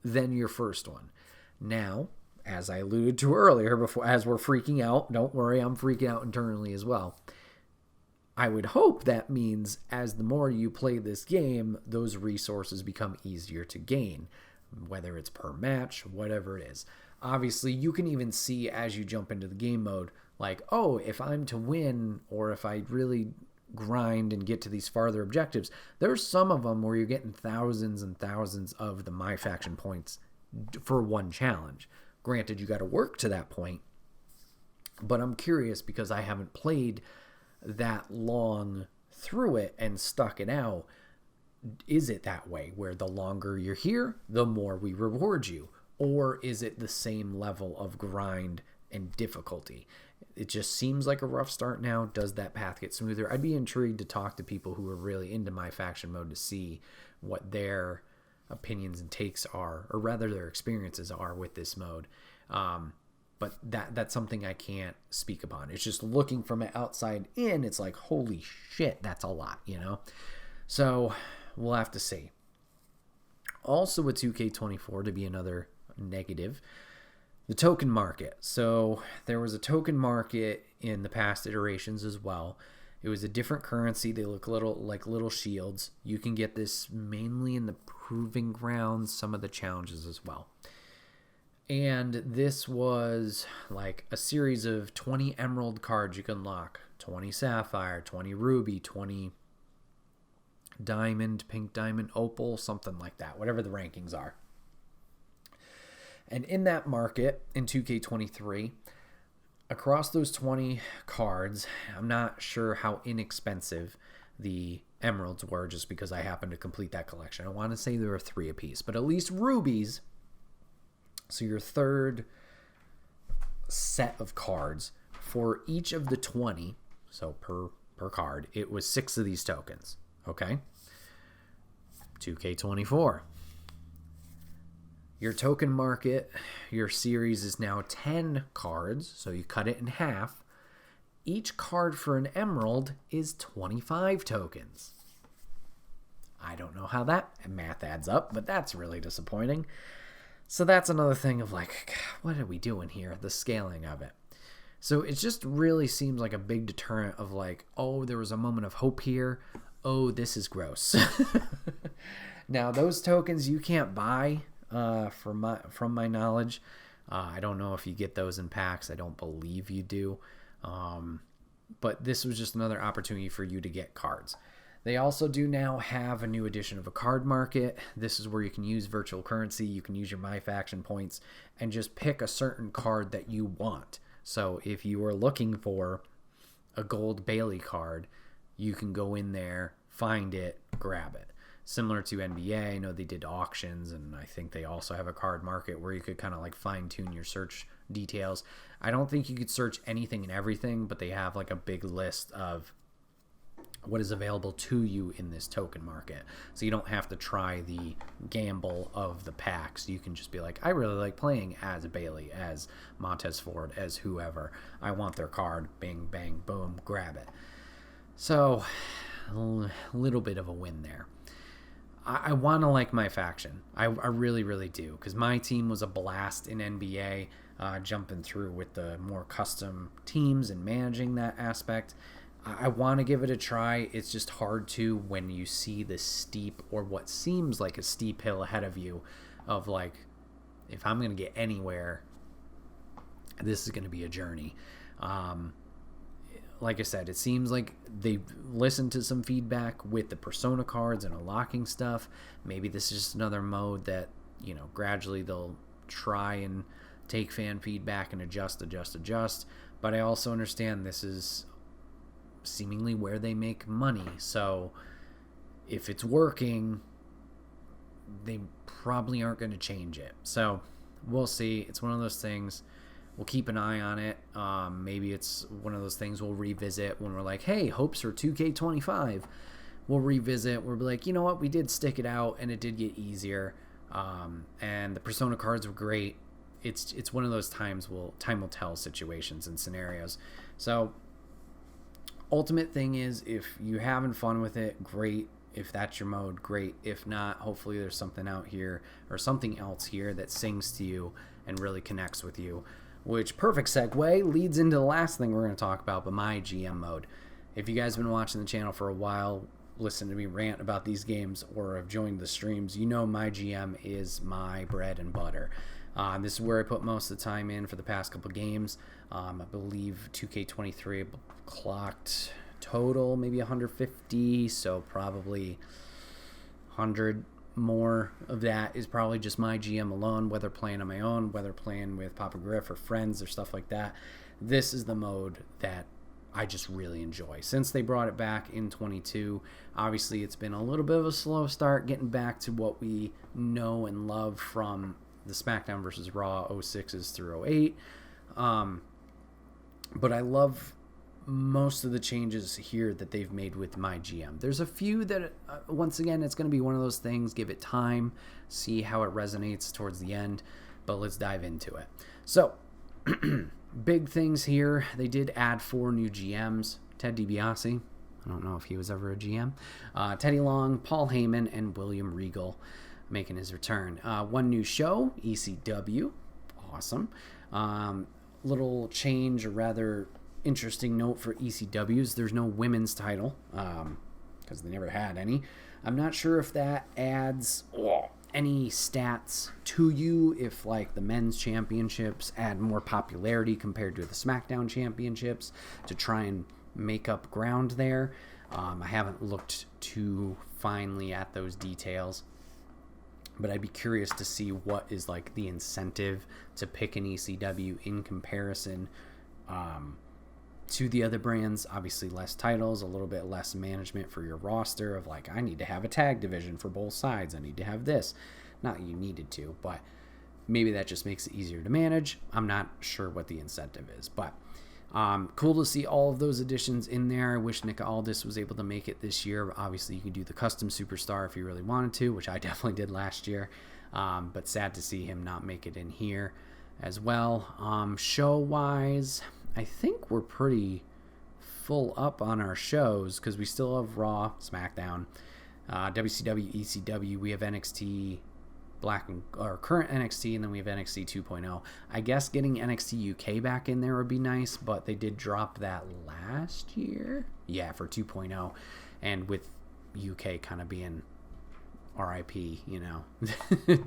than your first one. Now, as I alluded to earlier, as we're freaking out, don't worry, I'm freaking out internally as well. I would hope that means as the more you play this game, those resources become easier to gain, whether it's per match, whatever it is. Obviously, you can even see as you jump into the game mode, like, oh, if I'm to win or if I really grind and get to these farther objectives, there's some of them where you're getting thousands and thousands of the My Faction points for one challenge. Granted, you got to work to that point, but I'm curious because I haven't played that long through it and stuck it out. Is it that way where the longer you're here, the more we reward you? Or is it the same level of grind and difficulty? It just seems like a rough start now. Does that path get smoother? I'd be intrigued to talk to people who are really into My Faction mode to see what their opinions and takes are, or rather their experiences are with this mode. But that's something I can't speak upon. It's just looking from it outside in, it's like, holy shit, that's a lot, you know? So we'll have to see. Also with 2K24, to be another negative, the token market. So there was a token market in the past iterations as well. It was a different currency. They look like little shields. You can get this mainly in the proving grounds, some of the challenges as well. And this was like a series of 20 emerald cards you can unlock, 20 sapphire, 20 ruby, 20 diamond, pink diamond, opal, something like that, whatever the rankings are. And in that market, in 2K23, across those 20 cards, I'm not sure how inexpensive the emeralds were just because I happened to complete that collection. I want to say there were 3 apiece, but at least rubies. So your third set of cards for each of the 20, so per card, it was 6 of these tokens, okay? 2K24. Your token market, your series is now 10 cards, so you cut it in half. Each card for an emerald is 25 tokens. I don't know how that math adds up, but that's really disappointing. So that's another thing of like, what are we doing here? The scaling of it. So it just really seems like a big deterrent of like, oh, there was a moment of hope here. Oh, this is gross. Now, those tokens you can't buy from my knowledge. I don't know if you get those in packs. I don't believe you do. But this was just another opportunity for you to get cards. They also do now have a new edition of a card market. This is where you can use virtual currency. You can use your My Faction points and just pick a certain card that you want. So if you are looking for a gold Bailey card, you can go in there, find it, grab it. Similar to NBA, I know they did auctions, and I think they also have a card market where you could kind of like fine-tune your search details. I don't think you could search anything and everything, but they have like a big list of what is available to you in this token market. So you don't have to try the gamble of the packs. You can just be like, I really like playing as Bailey, as Montez Ford, as whoever. I want their card. Bing, bang, boom, grab it. So a little bit of a win there. I want to like My Faction. I really, really do. Because my team was a blast in NBA, jumping through with the more custom teams and managing that aspect. I want to give it a try. It's just hard to when you see the steep or what seems like a steep hill ahead of you of like, if I'm going to get anywhere, this is going to be a journey. Like I said, it seems like they've listened to some feedback with the Persona cards and unlocking stuff. Maybe this is just another mode that, you know, gradually they'll try and take fan feedback and adjust. But I also understand this is seemingly where they make money. So if it's working, they probably aren't going to change it. So we'll see. It's one of those things. We'll keep an eye on it. Maybe it's one of those things we'll revisit when we're like, hey, hopes for 2K25. we'll revisit. We'll be like, you know what, we did stick it out, and it did get easier. And the Persona cards were great. It's one of those time will tell situations and scenarios. So ultimate thing is, if you're having fun with it, great. If that's your mode, great. If not, hopefully there's something out here or something else here that sings to you and really connects with you. Which, perfect segue, leads into the last thing we're going to talk about, but my GM mode. If you guys have been watching the channel for a while, listen to me rant about these games, or have joined the streams, you know my GM is my bread and butter. This is where I put most of the time in for the past couple games. I believe 2K23 clocked total maybe 150, so probably 100 more of that is probably just my GM alone, whether playing on my own, whether playing with Papa Griff or friends or stuff like that. This is the mode that I just really enjoy. Since they brought it back in 22, obviously it's been a little bit of a slow start getting back to what we know and love from the SmackDown versus Raw 06s through 08. But I love most of the changes here that they've made with my GM. There's a few that, once again, it's going to be one of those things, give it time, see how it resonates towards the end, but let's dive into it. So, big things here. They did add 4 new GMs. Ted DiBiase, I don't know if he was ever a GM. Teddy Long, Paul Heyman, and William Regal making his return. 1 new show, ECW. Awesome. Little change, or rather interesting note for ECWs, there's no women's title, because they never had any. I'm not sure if that adds any stats to you, if like the men's championships add more popularity compared to the SmackDown championships to try and make up ground there. I haven't looked too finely at those details, but I'd be curious to see what is like the incentive to pick an ECW in comparison to the other brands. Obviously less titles, a little bit less management for your roster of like, I need to have a tag division for both sides, I need to have this. Not that you needed to, but maybe that just makes it easier to manage. I'm not sure what the incentive is, but cool to see all of those additions in there. I wish Nick Aldis was able to make it this year. Obviously you can do the custom superstar if you really wanted to, which I definitely did last year, but sad to see him not make it in here as well. Show wise, I think we're pretty full up on our shows, because we still have Raw, SmackDown, WCW, ECW. We have NXT current NXT, and then we have NXT 2.0. I guess getting NXT UK back in there would be nice, but they did drop that last year. Yeah, for 2.0, and with UK kind of being RIP, you know,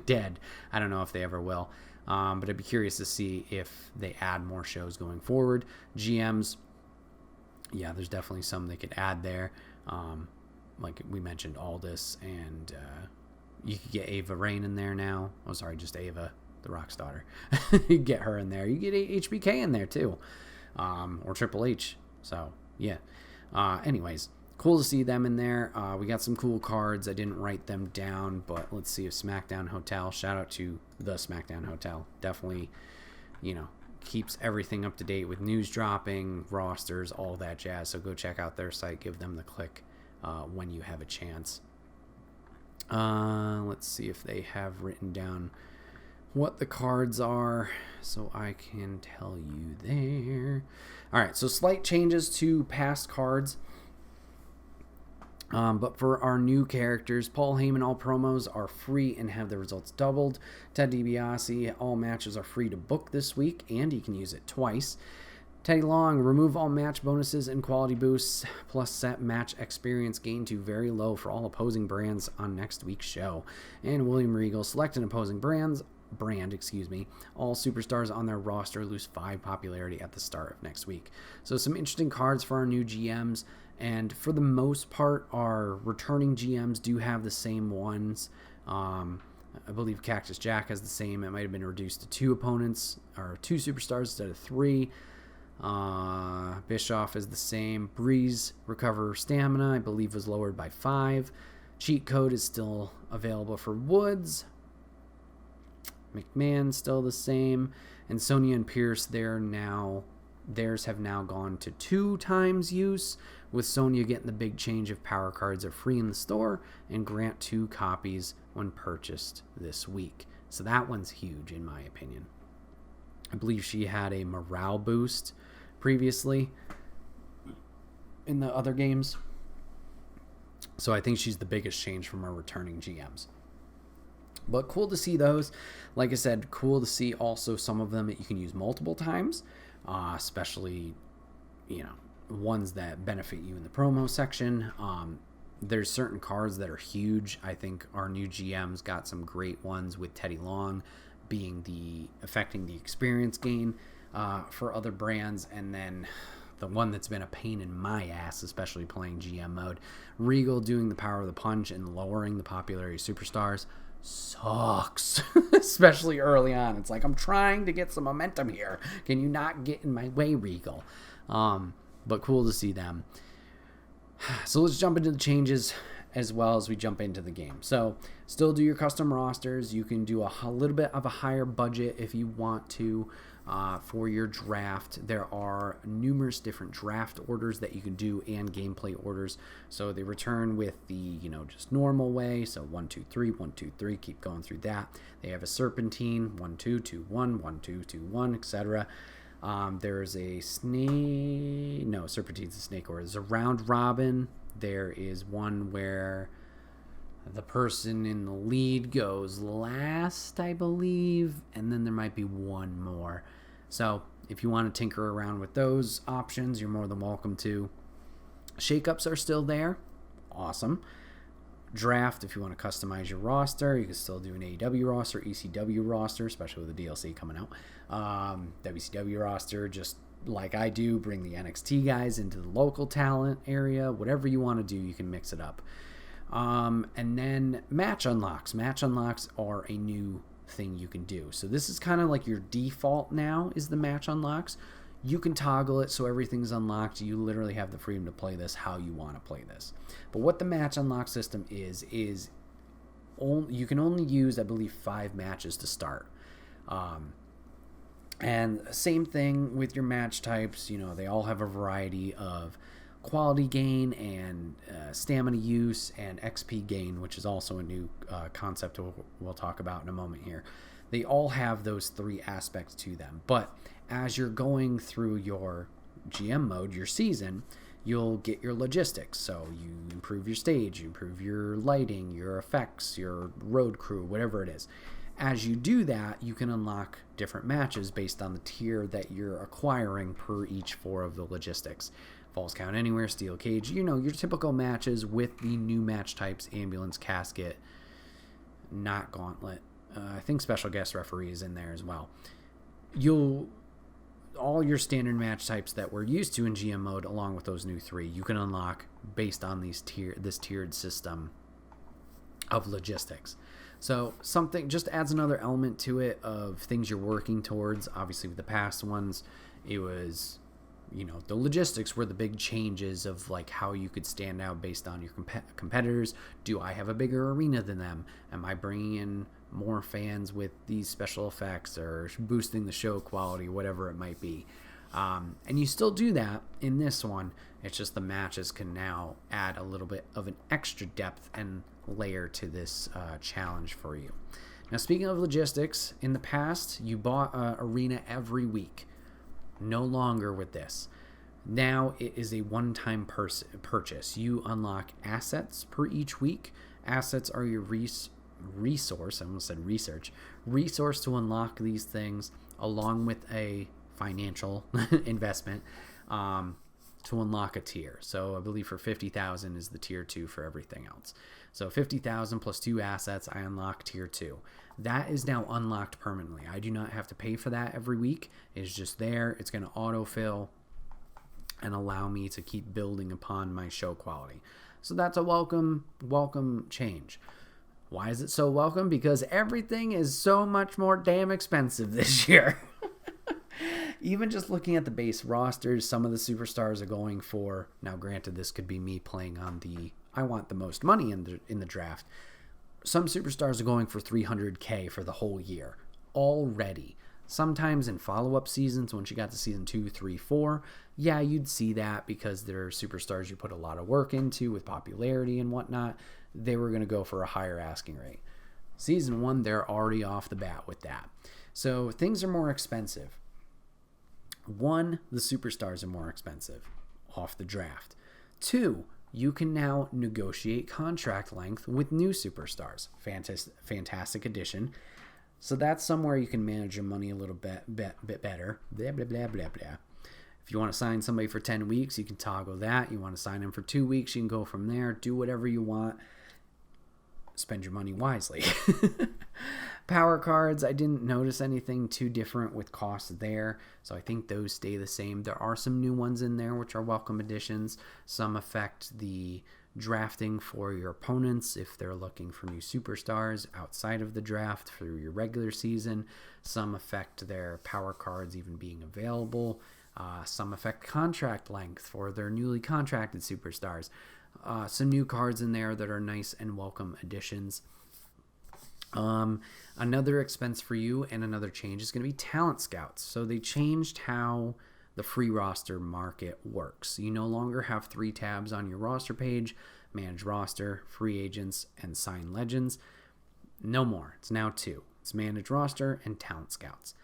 dead. I don't know if they ever will. But I'd be curious to see if they add more shows going forward. GMs, yeah, there's definitely some they could add there. Like we mentioned, Aldis, and you could get Ava Rain in there now. Oh, sorry, just Ava, the Rock's daughter. You get her in there. You get HBK in there too, or Triple H. So yeah. Anyways, cool to see them in there. We got some cool cards. I didn't write them down, but let's see if SmackDown Hotel, shout out to the SmackDown Hotel, definitely, you know, keeps everything up to date with news dropping, rosters, all that jazz. So go check out their site, give them the click when you have a chance. Let's see if they have written down what the cards are so I can tell you there. All right, so slight changes to past cards. But for our new characters, Paul Heyman, all promos are free and have the results doubled. Ted DiBiase, all matches are free to book this week, and he can use it twice. Teddy Long, remove all match bonuses and quality boosts, plus set match experience gain to very low for all opposing brands on next week's show. And William Regal, select an opposing brand, all superstars on their roster lose 5 popularity at the start of next week. So some interesting cards for our new GMs, and for the most part, our returning GMs do have the same ones. I believe Cactus Jack has the same. It might have been reduced to 2 opponents, or 2 superstars instead of 3. Bischoff is the same. Breeze, recover stamina, I believe was lowered by 5. Cheat code is still available for Woods. McMahon still the same. And Sonya and Pierce, theirs have now gone to 2 times use, with Sonya getting the big change of power cards are free in the store and grant 2 copies when purchased this week. So that one's huge in my opinion. I believe she had a morale boost previously in the other games. So I think she's the biggest change from our returning GMs. But cool to see those. Like I said, cool to see also some of them that you can use multiple times, especially, ones that benefit you in the promo section. There's certain cards that are huge. I think our new GMs got some great ones with Teddy Long affecting the experience gain for other brands, and then the one that's been a pain in my ass, especially playing GM mode, Regal doing the power of the punch and lowering the popularity of superstars sucks. Especially early on. It's like, I'm trying to get some momentum here. Can you not get in my way, Regal? But cool to see them. So let's jump into the changes as well as we jump into the game. So still do your custom rosters. You can do a little bit of a higher budget if you want to for your draft. There are numerous different draft orders that you can do and gameplay orders. So they return with the, just normal way. So 1, 2, 3, 1, 2, 3, keep going through that. They have a serpentine, 1, 2, 2, 1, 1, 2, 2, 1, etc. There's a snake. No, serpentine's a snake order. There's a round robin. There is one where the person in the lead goes last, I believe, and then there might be one more. So if you want to tinker around with those options, you're more than welcome to. Shakeups are still there. Awesome. Draft, if you want to customize your roster, you can still do an AEW roster, ECW roster, especially with the DLC coming out. WCW roster, just like I do, bring the NXT guys into the local talent area. Whatever you want to do, you can mix it up. And then match unlocks. Match unlocks are a new thing you can do. So this is kind of like your default now is the match unlocks. You can toggle it so everything's unlocked. You literally have the freedom to play this how you want to play this. But what the match unlock system is you can only use, I believe, 5 matches to start. And same thing with your match types. They all have a variety of quality gain and stamina use and XP gain, which is also a new concept we'll talk about in a moment here. They all have those 3 aspects to them. But as you're going through your GM mode, your season, you'll get your logistics. So you improve your stage, you improve your lighting, your effects, your road crew, whatever it is. As you do that, you can unlock different matches based on the tier that you're acquiring per each 4 of the logistics. Falls Count Anywhere, Steel Cage, your typical matches with the new match types, Ambulance, Casket, not Gauntlet. I think Special Guest Referee is in there as well. All your standard match types that we're used to in GM mode, along with those new 3, you can unlock based on this tiered system of logistics. So something just adds another element to it of things you're working towards. Obviously, with the past ones, it was, the logistics were the big changes of like how you could stand out based on your competitors. Do I have a bigger arena than them? Am I bringing in more fans with these special effects or boosting the show quality, whatever it might be? And you still do that in this one. It's just the matches can now add a little bit of an extra depth and layer to this challenge for you. Now, speaking of logistics, in the past, you bought arena every week. No longer with this. Now it is a one-time purchase. You unlock assets per each week. Assets are your resource. I almost said research. Resource to unlock these things, along with a financial investment to unlock a tier. So I believe for 50,000 is the tier 2 for everything else. So 50,000 plus 2 assets, I unlock tier 2. That is now unlocked permanently. I do not have to pay for that every week. It's just there. It's going to autofill and allow me to keep building upon my show quality. So that's a welcome change. Why is it so welcome? Because everything is so much more damn expensive this year. Even just looking at the base rosters, some of the superstars are going for, now granted this could be me playing on the I want the most money in the draft. Some superstars are going for $300K for the whole year already. Sometimes in follow-up seasons, once you got to season 2, 3, 4, yeah, you'd see that because they're superstars you put a lot of work into with popularity and whatnot. They were going to go for a higher asking rate. Season 1, they're already off the bat with that. So things are more expensive. 1, the superstars are more expensive off the draft. 2, you can now negotiate contract length with new superstars. Fantastic addition. So that's somewhere you can manage your money a little bit better. Blah, blah, blah, blah, blah. If you want to sign somebody for 10 weeks, you can toggle that. You want to sign them for 2 weeks, you can go from there. Do whatever you want. Spend your money wisely. Power cards, I didn't notice anything too different with costs there, so I think those stay the same. There are some new ones in there which are welcome additions. Some affect the drafting for your opponents if they're looking for new superstars outside of the draft through your regular season. Some affect their power cards even being available. Some affect contract length for their newly contracted superstars. Some new cards in there that are nice and welcome additions. Another expense for you and another change is going to be talent scouts. So they changed how the free roster market works. You no longer have 3 tabs on your roster page: manage roster, free agents, and sign legends. No more. It's now 2. It's manage roster and talent scouts.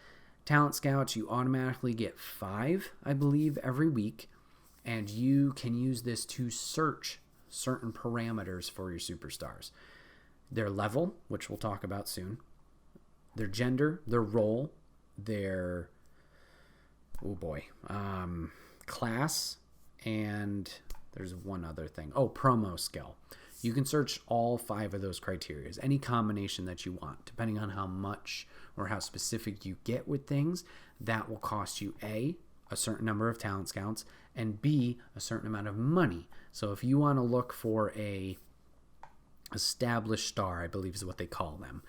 Talent scouts, you automatically get 5, I believe, every week, and you can use this to search certain parameters for your superstars. Their level, which we'll talk about soon, their gender, their role, their class, and there's one other thing. Promo skill. You can search all 5 of those criteria, any combination that you want, depending on how much or how specific you get with things. That will cost you a certain number of talent scouts, and B, a certain amount of money. So if you want to look for a established star, I believe is what they call them.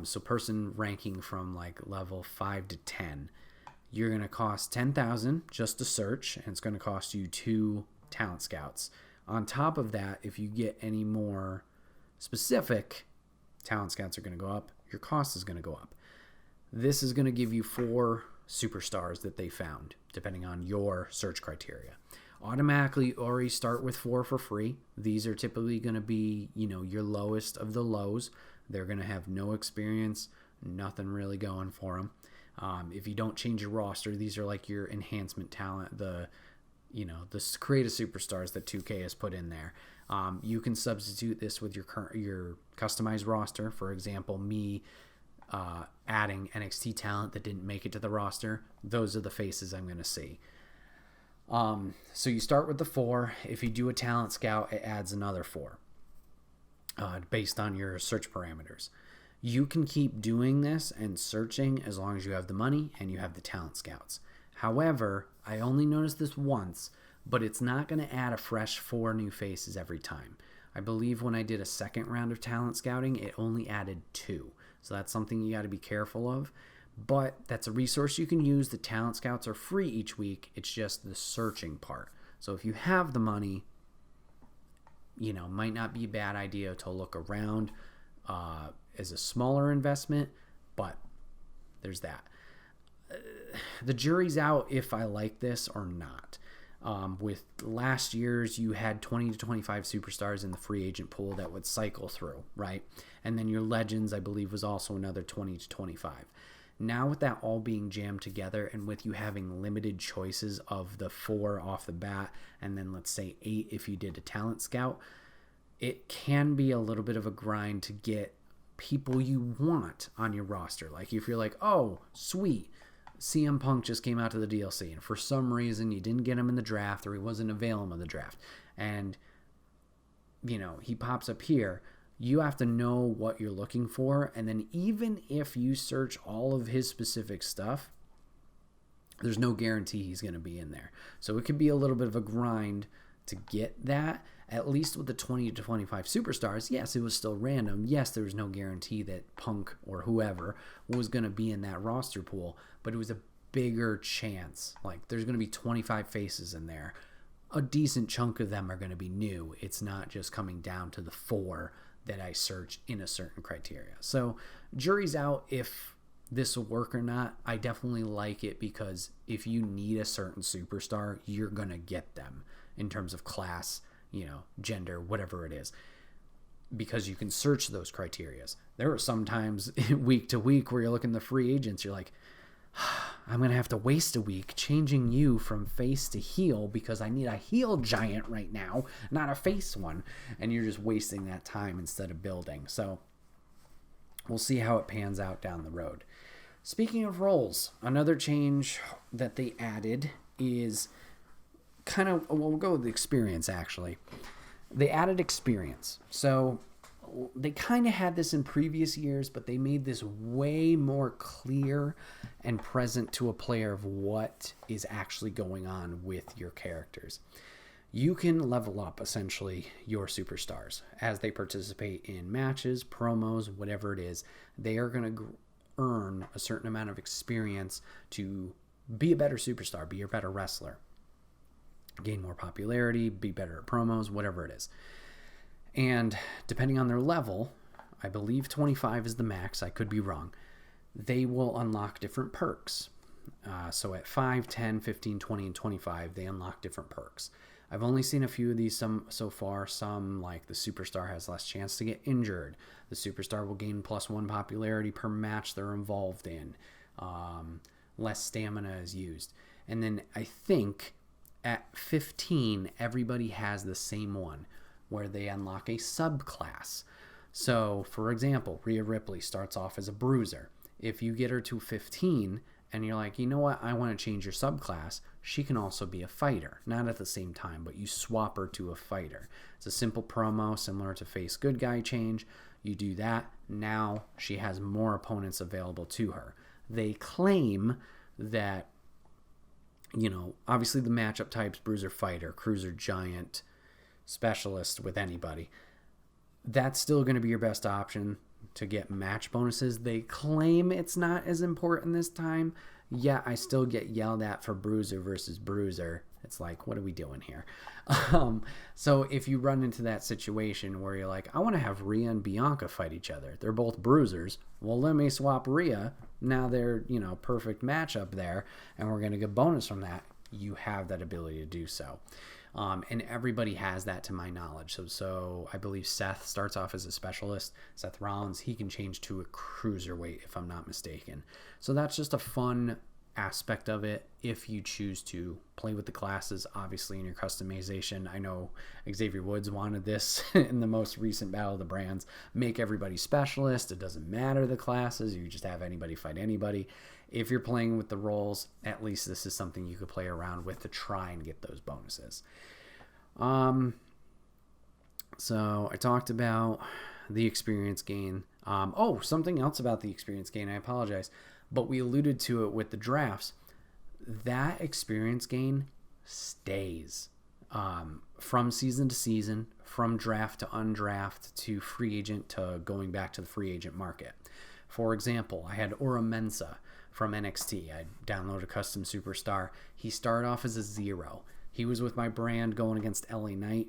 So person ranking from like level 5 to 10, you're going to cost 10,000 just to search, and it's going to cost you 2 talent scouts. On top of that, if you get any more specific, talent scouts are going to go up. Your cost is going to go up. This is going to give you 4 superstars that they found, depending on your search criteria. Automatically already start with 4 for free. These are typically going to be, your lowest of the lows. They're going to have no experience, nothing really going for them. If you don't change your roster, these are like your enhancement talent, the creative superstars that 2K has put in there. You can substitute this with your customized roster. For example, me adding NXT talent that didn't make it to the roster. Those are the faces I'm going to see. So you start with the 4. If you do a talent scout, it adds another 4 based on your search parameters. You can keep doing this and searching as long as you have the money and you have the talent scouts. However, I only noticed this once, but it's not going to add a fresh 4 new faces every time. I believe when I did a second round of talent scouting, it only added 2. So that's something you got to be careful of. But that's a resource you can use. The talent scouts are free each week. It's just the searching part. So if you have the money, might not be a bad idea to look around as a smaller investment, but there's that. The jury's out if I like this or not. With last year's, you had 20 to 25 superstars in the free agent pool that would cycle through, right? And then your legends, I believe, was also another 20 to 25. Now with that all being jammed together, and with you having limited choices of the 4 off the bat, and then let's say 8 if you did a talent scout, it can be a little bit of a grind to get people you want on your roster. Like if you're like, oh, sweet, CM Punk just came out to the DLC, and for some reason you didn't get him in the draft, or he wasn't available in the draft, and he pops up here. You have to know what you're looking for, and then even if you search all of his specific stuff, there's no guarantee he's going to be in there. So it could be a little bit of a grind to get that. At least with the 20 to 25 superstars, yes, it was still random. Yes, there was no guarantee that Punk or whoever was going to be in that roster pool, but it was a bigger chance. Like, there's going to be 25 faces in there. A decent chunk of them are going to be new. It's not just coming down to the 4 that I search in a certain criteria. So jury's out if this will work or not, I definitely like it because if you need a certain superstar, you're going to get them in terms of class, gender, whatever it is, because you can search those criterias. There are some times week to week where you're looking at the free agents, you're like, I'm going to have to waste a week changing you from face to heel because I need a heel giant right now, not a face one. And you're just wasting that time instead of building. So we'll see how it pans out down the road. Speaking of roles, another change that they added is we'll go with the experience actually. They added experience. So they kind of had this in previous years, but they made this way more clear and present to a player of what is actually going on with your characters. You can level up essentially your superstars as they participate in matches, promos, whatever it is. They are going to earn a certain amount of experience to be a better superstar, be a better wrestler, gain more popularity, be better at promos, whatever it is. And depending on their level, I believe 25 is the max, I could be wrong, they will unlock different perks. So at 5, 10, 15, 20, and 25, they unlock different perks. I've only seen a few of these so far. Some, like the superstar has less chance to get injured. The superstar will gain +1 popularity per match they're involved in. Less stamina is used. And then I think at 15, everybody has the same one, where they unlock a subclass. So, for example, Rhea Ripley starts off as a bruiser. If you get her to 15 and you're like, you know what, I want to change your subclass, she can also be a fighter. Not at the same time, but you swap her to a fighter. It's a simple promo similar to face good guy change. You do that, now she has more opponents available to her. They claim that, obviously the matchup types, bruiser, fighter, cruiser, giant, specialist with anybody, that's still going to be your best option to get match bonuses. They claim it's not as important this time, yet I still get yelled at for bruiser versus bruiser. It's like, what are we doing here? So if you run into that situation where you're like, I want to have Rhea and Bianca fight each other, they're both bruisers, well, let me swap Rhea, now they're perfect matchup there, and we're going to get bonus from that. You have that ability to do so. And everybody has that to my knowledge. So I believe Seth starts off as a specialist. Seth Rollins, he can change to a cruiserweight if I'm not mistaken. So that's just a fun aspect of it if you choose to play with the classes, obviously in your customization. I know Xavier Woods wanted this in the most recent Battle of the Brands. Make everybody specialist. It doesn't matter the classes. You just have anybody fight anybody. If you're playing with the roles, at least this is something you could play around with to try and get those bonuses. So I talked about the experience gain. Something else about the experience gain. I apologize, but we alluded to it with the drafts. That experience gain stays from season to season, from draft to undraft to free agent to going back to the free agent market. For example, I had Ora Mensa from NXT. I downloaded a custom superstar. He started off as a 0. He was with my brand going against LA Knight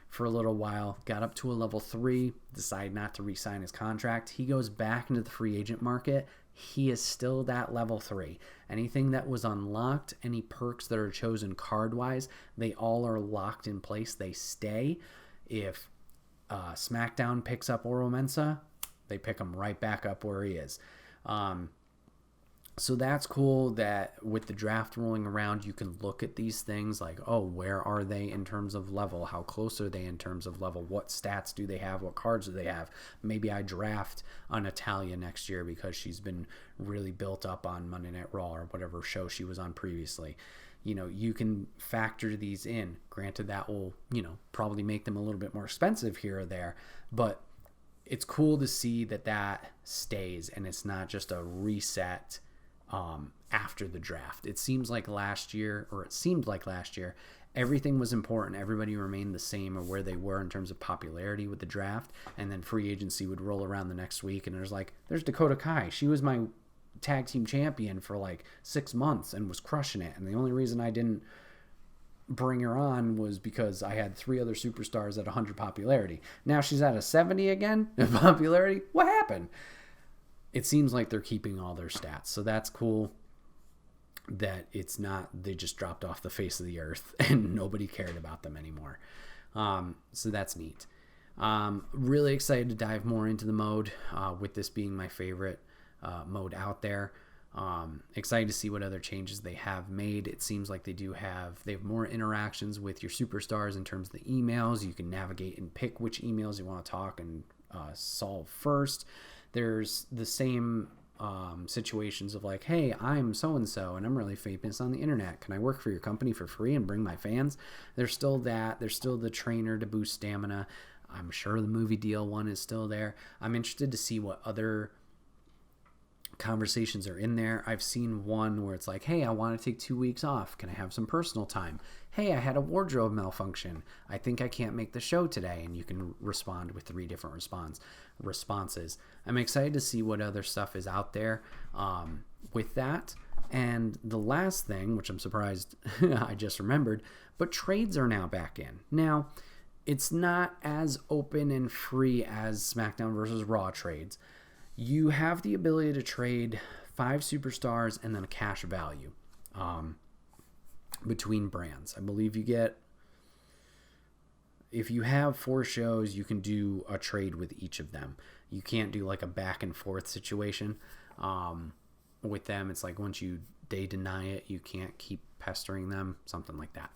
for a little while, got up to a level 3, decided not to re-sign his contract. He goes back into the free agent market. He is still that level 3. Anything that was unlocked, any perks that are chosen card-wise, they all are locked in place. They stay. If SmackDown picks up Oro Mensa, they pick him right back up where he is. So that's cool that with the draft rolling around, you can look at these things like, oh, where are they in terms of level? How close are they in terms of level? What stats do they have? What cards do they have? Maybe I draft on Natalya next year because she's been really built up on Monday Night Raw or whatever show she was on previously. You can factor these in. Granted, that will, probably make them a little bit more expensive here or there, but it's cool to see that stays and it's not just a reset after the draft. It seemed like last year, everything was important. Everybody remained the same or where they were in terms of popularity with the draft, and then free agency would roll around the next week, and there's Dakota Kai. She was my tag team champion for 6 months and was crushing it, and the only reason I didn't bring her on was because I had 3 other superstars at 100 popularity. Now she's at a 70 again in popularity. What happened? it seems like they're keeping all their stats. So that's cool that it's not, they just dropped off the face of the earth and nobody cared about them anymore. So that's neat. Really excited to dive more into the mode, with this being my favorite mode out there. Excited to see what other changes they have made. It seems like they have more interactions with your superstars in terms of the emails. You can navigate and pick which emails you want to talk and solve first. There's the same situations of like, hey, I'm so-and-so and I'm really famous on the internet. Can I work for your company for free and bring my fans? There's still that. There's still the trainer to boost stamina. I'm sure the movie deal one is still there. I'm interested to see what other conversations are in there. I've seen one where it's like, hey, I want to take 2 weeks off. Can I have some personal time? Hey, I had a wardrobe malfunction. I think I can't make the show today. And you can respond with 3 different responses. I'm excited to see what other stuff is out there with that. And the last thing, which I'm surprised I just remembered, but trades are now back in. Now, it's not as open and free as SmackDown versus Raw trades. You have the ability to trade 5 superstars and then a cash value between brands. I believe you get, if you have 4 shows, you can do a trade with each of them. You can't do like a back and forth situation with them. It's like once they deny it, you can't keep pestering them, something like that.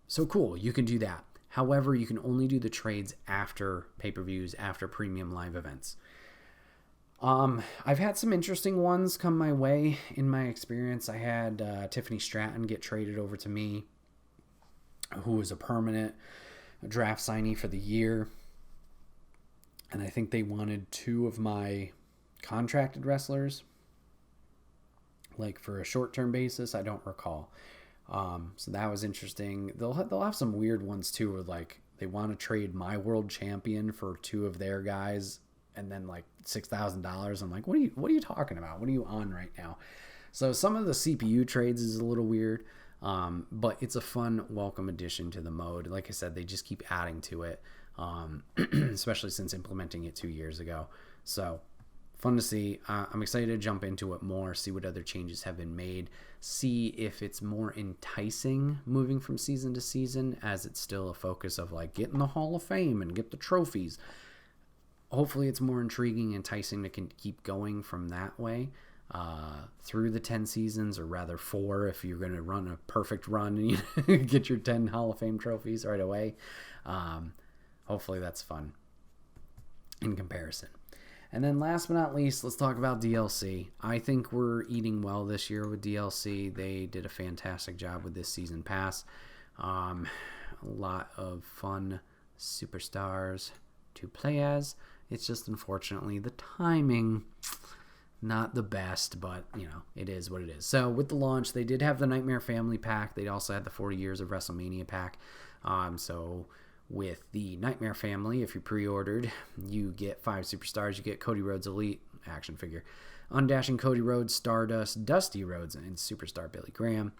So cool, you can do that. However, you can only do the trades after pay-per-views, after premium live events. I've had some interesting ones come my way in my experience. I had Tiffany Stratton get traded over to me, who was a permanent draft signee for the year. And I think they wanted 2 of my contracted wrestlers, like for a short-term basis. I don't recall. So that was interesting. They'll have some weird ones too, where like they want to trade my world champion for 2 of their guys, and then like $6,000. I'm like, what are you talking about? What are you on right now? So some of the CPU trades is a little weird, but it's a fun, welcome addition to the mode. Like I said, they just keep adding to it, especially since implementing it 2 years ago. So fun to see. I'm excited to jump into it more, see what other changes have been made, see if it's more enticing moving from season to season, as it's still a focus of like get in the Hall of Fame and get the trophies. Hopefully it's more intriguing, enticing to keep going from that way through the 10 seasons, or rather 4 if you're going to run a perfect run and you get your 10 Hall of Fame trophies right away. Hopefully that's fun in comparison. And then last but not least, let's talk about DLC. I think we're eating well this year with DLC. They did a fantastic job with this season pass. A lot of fun superstars to play as. It's just unfortunately the timing, not the best, but it is what it is. So with the launch, they did have the Nightmare Family pack. They also had the 40 Years of WrestleMania pack. So with the Nightmare Family, if you pre-ordered, you get 5 superstars. You get Cody Rhodes Elite action figure, Undashing Cody Rhodes, Stardust, Dusty Rhodes, and Superstar Billy Graham.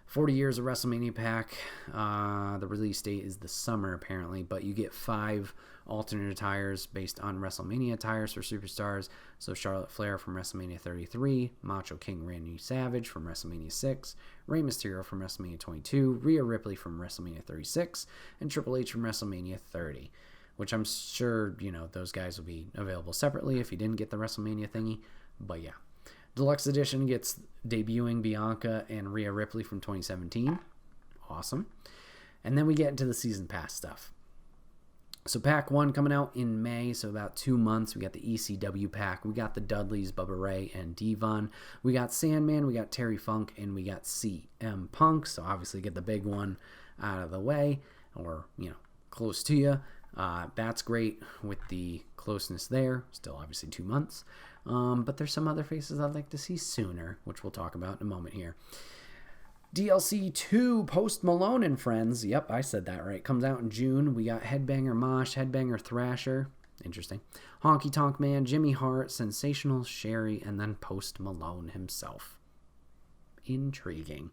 40 Years of WrestleMania pack. The release date is the summer apparently, but you get 5 alternate attires based on WrestleMania attires for superstars. So Charlotte Flair from WrestleMania 33, Macho King Randy Savage from WrestleMania 6, Rey Mysterio from WrestleMania 22, Rhea Ripley from WrestleMania 36, and Triple H from WrestleMania 30, which I'm sure, those guys will be available separately if you didn't get the WrestleMania thingy. But yeah. Deluxe Edition gets debuting Bianca and Rhea Ripley from 2017. Awesome. And then we get into the Season Pass stuff. So Pack 1 coming out in May, so about 2 months. We got the ECW pack. We got the Dudleys, Bubba Ray, and Devon. We got Sandman, we got Terry Funk, and we got CM Punk. So obviously get the big one out of the way, or, close to you. That's great with the closeness there. Still obviously 2 months. But there's some other faces I'd like to see sooner, which we'll talk about in a moment here. DLC 2, Post Malone and Friends. Yep, I said that right. Comes out in June. We got Headbanger Mosh, Headbanger Thrasher. Interesting. Honky Tonk Man, Jimmy Hart, Sensational Sherry, and then Post Malone himself. Intriguing.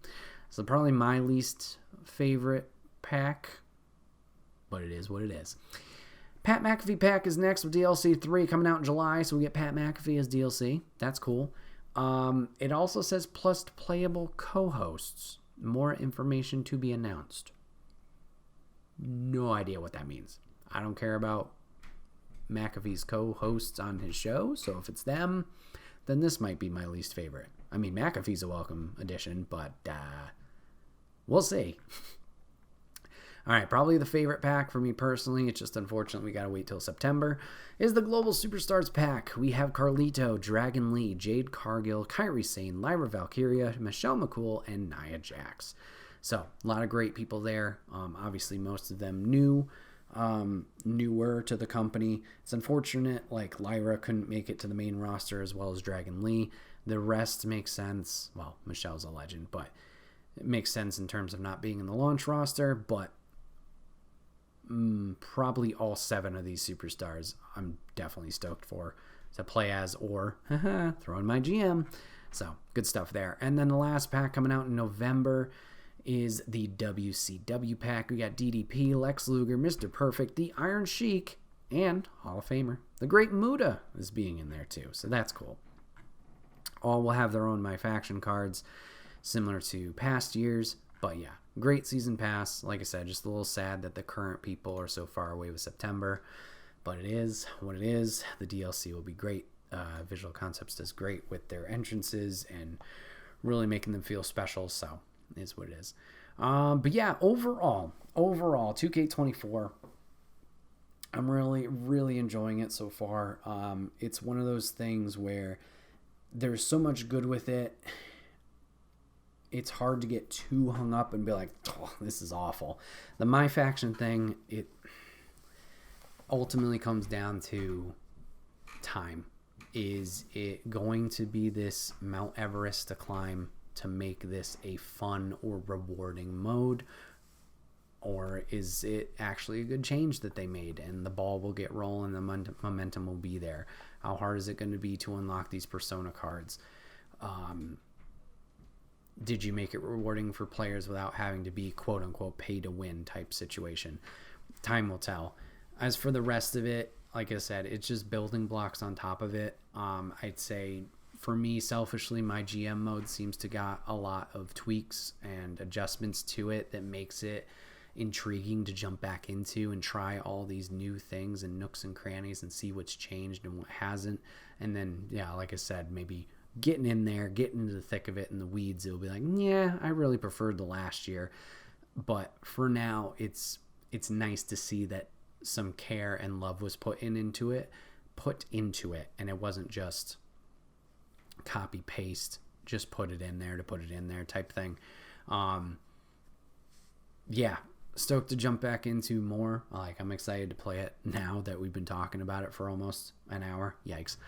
So probably my least favorite pack, but it is what it is. Pat McAfee pack is next with DLC 3 coming out in July, so we get Pat McAfee as DLC. That's cool. It also says plus playable co-hosts. More information to be announced. No idea what that means. I don't care about McAfee's co-hosts on his show, so if it's them, then this might be my least favorite. I mean, McAfee's a welcome addition, but we'll see. All right, probably the favorite pack for me personally, it's just unfortunate we got to wait till September, is the Global Superstars pack. We have Carlito, Dragon Lee, Jade Cargill, Kairi Sane, Lyra Valkyria, Michelle McCool, and Nia Jax. So, a lot of great people there. Obviously, most of them newer to the company. It's unfortunate, like Lyra couldn't make it to the main roster as well as Dragon Lee. The rest makes sense. Well, Michelle's a legend, but it makes sense in terms of not being in the launch roster, but probably all 7 of these superstars I'm definitely stoked for to play as, or throw in my GM. So good stuff there. And then the last pack coming out in November is the WCW pack. We got DDP, Lex Luger, Mr. Perfect, the Iron Sheik, and Hall of Famer the Great Muta is being in there too, so that's cool. All will have their own My Faction cards similar to past years, but yeah, great season pass. Like I said, just a little sad that the current people are so far away with September, but it is what it is. The DLC will be great. Visual Concepts does great with their entrances and really making them feel special, so it is what it is. But yeah, overall 2K24, I'm really enjoying it so far. It's one of those things where there's so much good with it. It's hard to get too hung up and be like, oh, this is awful. The My Faction thing, it ultimately comes down to time. Is it going to be this Mount Everest to climb to make this a fun or rewarding mode? Or is it actually a good change that they made and the ball will get rolling, the momentum will be there? How hard is it going to be to unlock these Persona cards? Did you make it rewarding for players without having to be quote-unquote pay to win type situation? Time will tell. As for the rest of it, like I said, it's just building blocks on top of it. I'd say for me, selfishly, my GM mode seems to got a lot of tweaks and adjustments to it that makes it intriguing to jump back into and try all these new things and nooks and crannies and see what's changed and what hasn't. And then, yeah, like I said, maybe getting in there, getting into the thick of it in the weeds, it'll be like, yeah, I really preferred the last year. But for now, it's nice to see that some care and love was put into it, and it wasn't just copy paste, just put it in there to put it in there type thing. Yeah, stoked to jump back into more. Like, I'm excited to play it now that we've been talking about it for almost an hour. Yikes.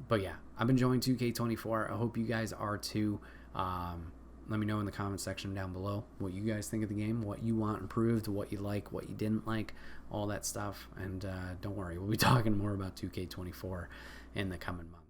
But yeah, I'm enjoying 2K24. I hope you guys are too. Let me know in the comment section down below what you guys think of the game, what you want improved, what you like, what you didn't like, all that stuff. And don't worry, we'll be talking more about 2K24 in the coming months.